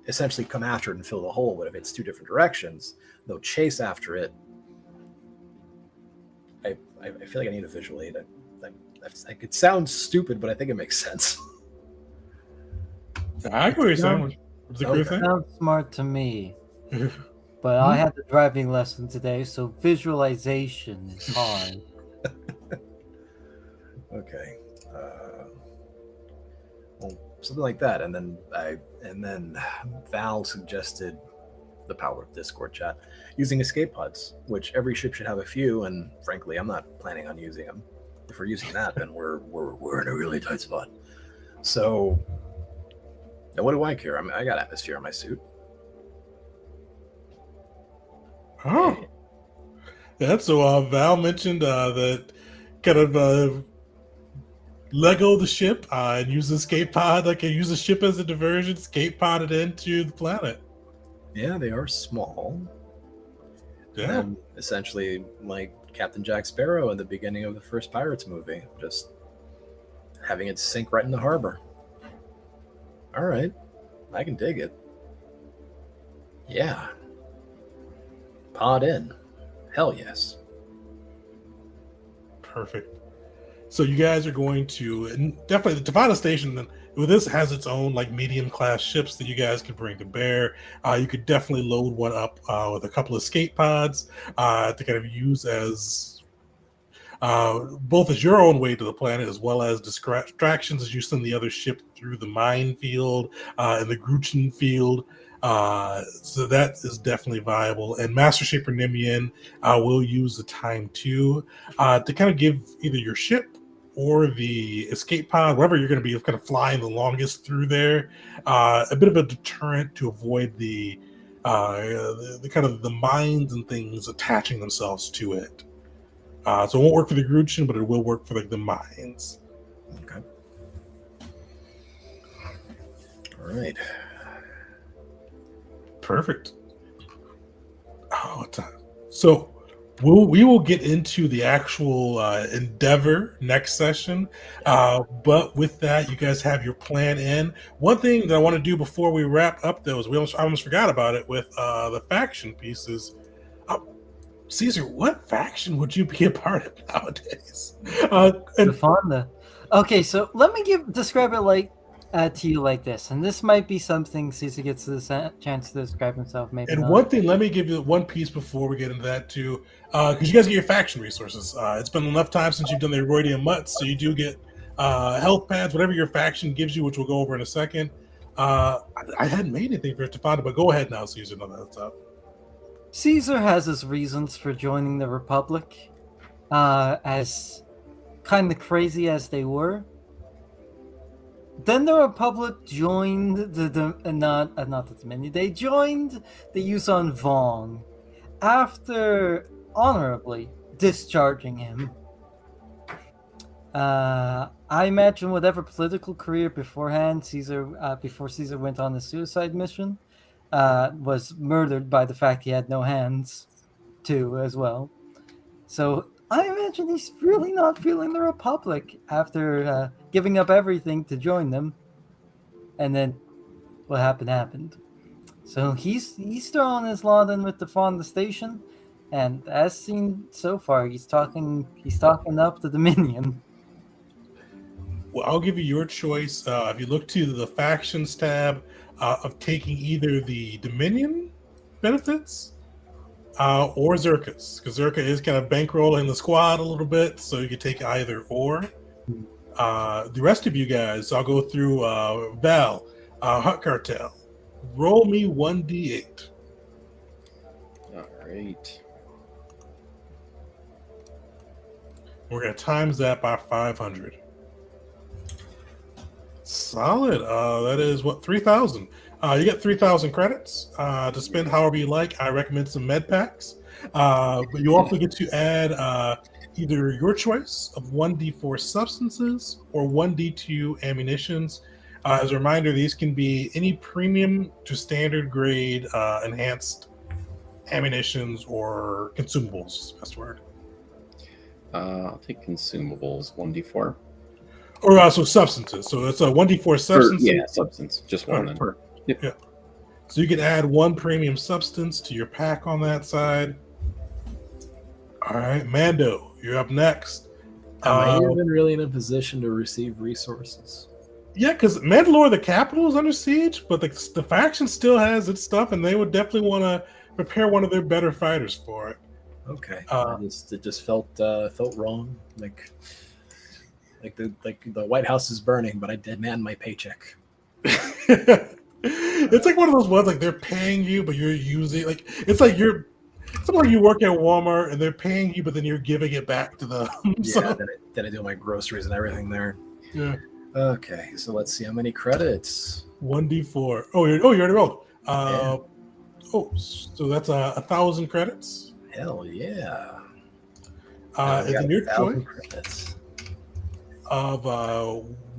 essentially come after it and fill the hole. But if it's two different directions, they'll chase after it. I feel like I need a visual aid. It sounds stupid, but I think it makes sense. I agree with you. Sounds smart to me. But I had the driving lesson today, so visualization is hard. Okay. Well, something like that. And then Val suggested the power of Discord chat using escape pods, which every ship should have a few. And frankly, I'm not planning on using them. If we're using that, then we're in a really tight spot. So, what do I care? I got atmosphere in my suit. Oh, yeah. So Val mentioned that kind of Lego the ship and use the escape pod. Like, use the ship as a diversion, escape pod it into the planet. Yeah, they are small. Yeah. Essentially like Captain Jack Sparrow at the beginning of the first Pirates movie, just having it sink right in the harbor. All right, I can dig it. Yeah. Pod in. Hell yes. Perfect. So you guys are going to, and definitely the Tavana Station. With this has its own like medium class ships that you guys could bring to bear. You could definitely load one up with a couple of escape pods to kind of use as both as your own way to the planet as well as distractions as you send the other ship through the minefield and the Gruchin field. So that is definitely viable. And Master Shaper Nimian will use the time too to kind of give either your ship or the escape pod, wherever you're going to be kind of flying the longest through there, a bit of a deterrent to avoid the kind of the mines and things attaching themselves to it. So it won't work for the Gruchin, but it will work for like the mines. Okay. All right. Perfect. Oh, so we will get into the actual endeavor next session. But with that, you guys have your plan in. One thing that I want to do before we wrap up, though, is I almost forgot about it with the faction pieces. Caesar, what faction would you be a part of nowadays? The Fonda. Okay, so let me describe it like to you like this, and this might be something Caesar gets the chance to describe himself. Maybe. And not. one thing, let me give you one piece before we get into that too, because you guys get your faction resources. It's been enough time since you've done the Eroidian Mutts, so you do get health pads, whatever your faction gives you, which we'll go over in a second. I hadn't made anything for Stefano, but go ahead now, Caesar. No, that's up. Caesar has his reasons for joining the Republic, as kind of crazy as they were. Then the Republic joined not the Dominion. They joined the Yuzon Vong after honorably discharging him. I imagine whatever political career beforehand, before Caesar went on the suicide mission, was murdered by the fact he had no hands, too, as well. So I imagine he's really not feeling the Republic after giving up everything to join them. And then what happened. So he's throwing his lot in with the Fonda Station, and as seen so far, he's talking up the Dominion. Well, I'll give you your choice. If you look to the factions tab of taking either the Dominion benefits or Zerka's, because Zerka is kind of bankrolling the squad a little bit, so you can take either or. The rest of you guys, I'll go through Val, Hut Cartel. Roll me 1d8. All right. We're going to times that by 500. Solid. That is what, 3,000. You get 3,000 credits to spend however you like. I recommend some med packs. But you also get to add either your choice of 1d4 substances or 1d2 ammunitions. As a reminder, these can be any premium to standard grade enhanced ammunitions or consumables, is the best word. I'll take consumables, 1d4. Or also substances. So it's a 1d4 substance. Yeah, substance. Just one. Yep. Yeah. So you can add one premium substance to your pack on that side. All right, Mando, you're up next. Am I even really in a position to receive resources? Yeah, because Mandalore, the capital, is under siege, but the faction still has its stuff, and they would definitely want to prepare one of their better fighters for it. Okay, it just felt wrong, like the White House is burning, but I demand my paycheck. It's like one of those ones like they're paying you, but you're using it's like you work at Walmart and they're paying you, but then you're giving it back to them. Yeah, then I do my groceries and everything there. Yeah. Okay, so let's see how many credits. 1d4. Oh, you already rolled. Yeah. Oh, so that's 1,000 credits. Hell yeah. And then your choice credits of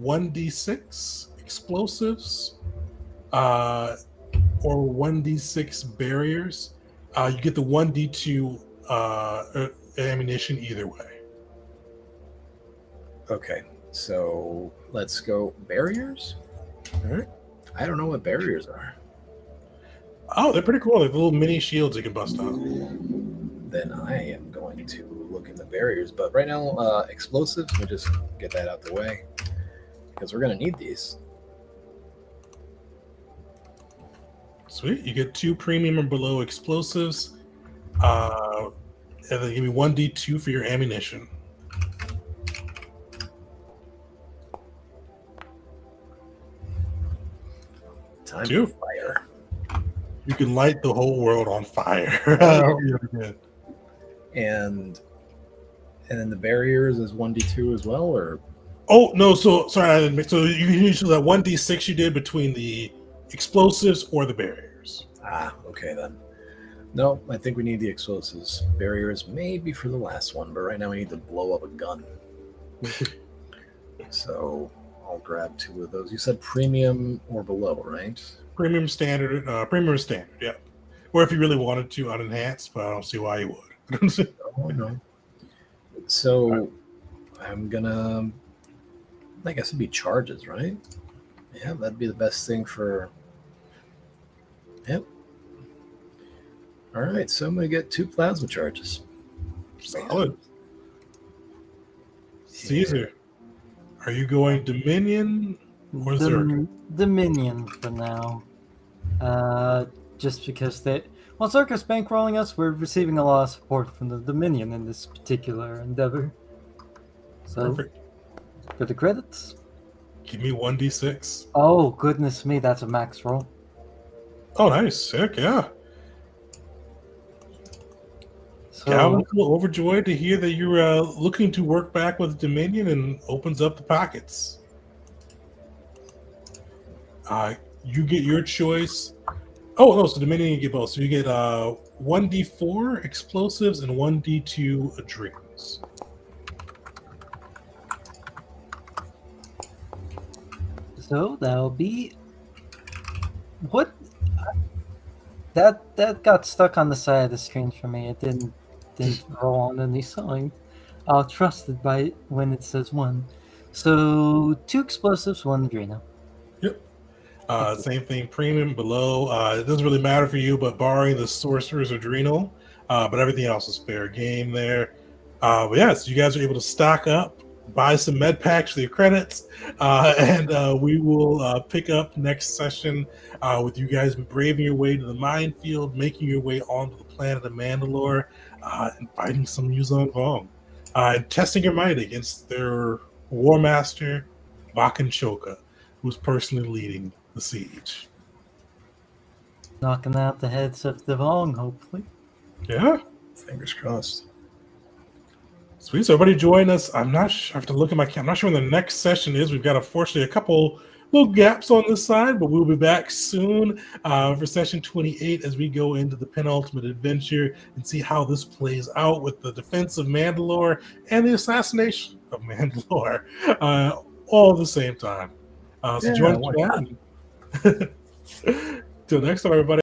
1d6 explosives or 1d6 barriers. You get the 1d2 ammunition either way. Okay, so let's go barriers. All right. I don't know what barriers are. Oh, they're pretty cool. They're little mini shields you can bust out. Then I am going to look in the barriers. But right now, explosives, we'll just get that out the way because we're going to need these. Sweet. You get 2 premium and below explosives. And then give me 1d2 for your ammunition. Time 2. for fire. You can light the whole world on fire. Really good. And then the barriers is 1d2 as well, or Oh no! So sorry, I didn't make, so you can use that 1d6 you did between the explosives or the barriers. okay then. No, I think we need the explosives. Barriers maybe for the last one, but right now we need to blow up a gun. So I'll grab 2 of those. You said premium or below, right? Premium standard, yeah. Or if you really wanted to unenhanced, but I don't see why you would. Oh no. So I'm gonna, I guess it'd be charges, right? Yeah, that'd be the best thing for. Yep. All right, so I'm gonna get 2 plasma charges. Solid. Caesar, are you going Dominion or Zerg? Dominion for now. Just because Zerg is bankrolling us, we're receiving a lot of support from the Dominion in this particular endeavor. So, Perfect. for the credits. Give me 1d6. Oh, goodness me, that's a max roll. Oh, nice. Sick, yeah. So, Calvin's a little overjoyed to hear that you're looking to work back with Dominion and opens up the pockets. You get your choice. Oh, no, so Dominion, you get both. So you get 1d4 explosives and 1d2 adrenals. so that'll be... What? That got stuck on the side of the screen for me. It didn't roll on any sign. I'll trust it by when it says 1. So 2 explosives, 1 adrenal. Yep. Same thing, premium below. It doesn't really matter for you, but barring the sorcerer's adrenal, but everything else is fair game there. But yeah, so you guys are able to stock up, buy some med packs for your credits, and we will pick up next session with you guys braving your way to the minefield, making your way onto the planet of Mandalore, and fighting some Yuzon Vong, and testing your might against their war master, Bakan Choka, who's personally leading the siege. Knocking out the heads of the Vong, hopefully. Yeah. Fingers crossed. Sweet. So everybody join us. I have to look at my camera. I'm not sure when the next session is. We've got, unfortunately, a couple little gaps on this side, but we'll be back soon for session 28 as we go into the penultimate adventure and see how this plays out with the defense of Mandalore and the assassination of Mandalore all at the same time. So join us for that. Till next time, everybody.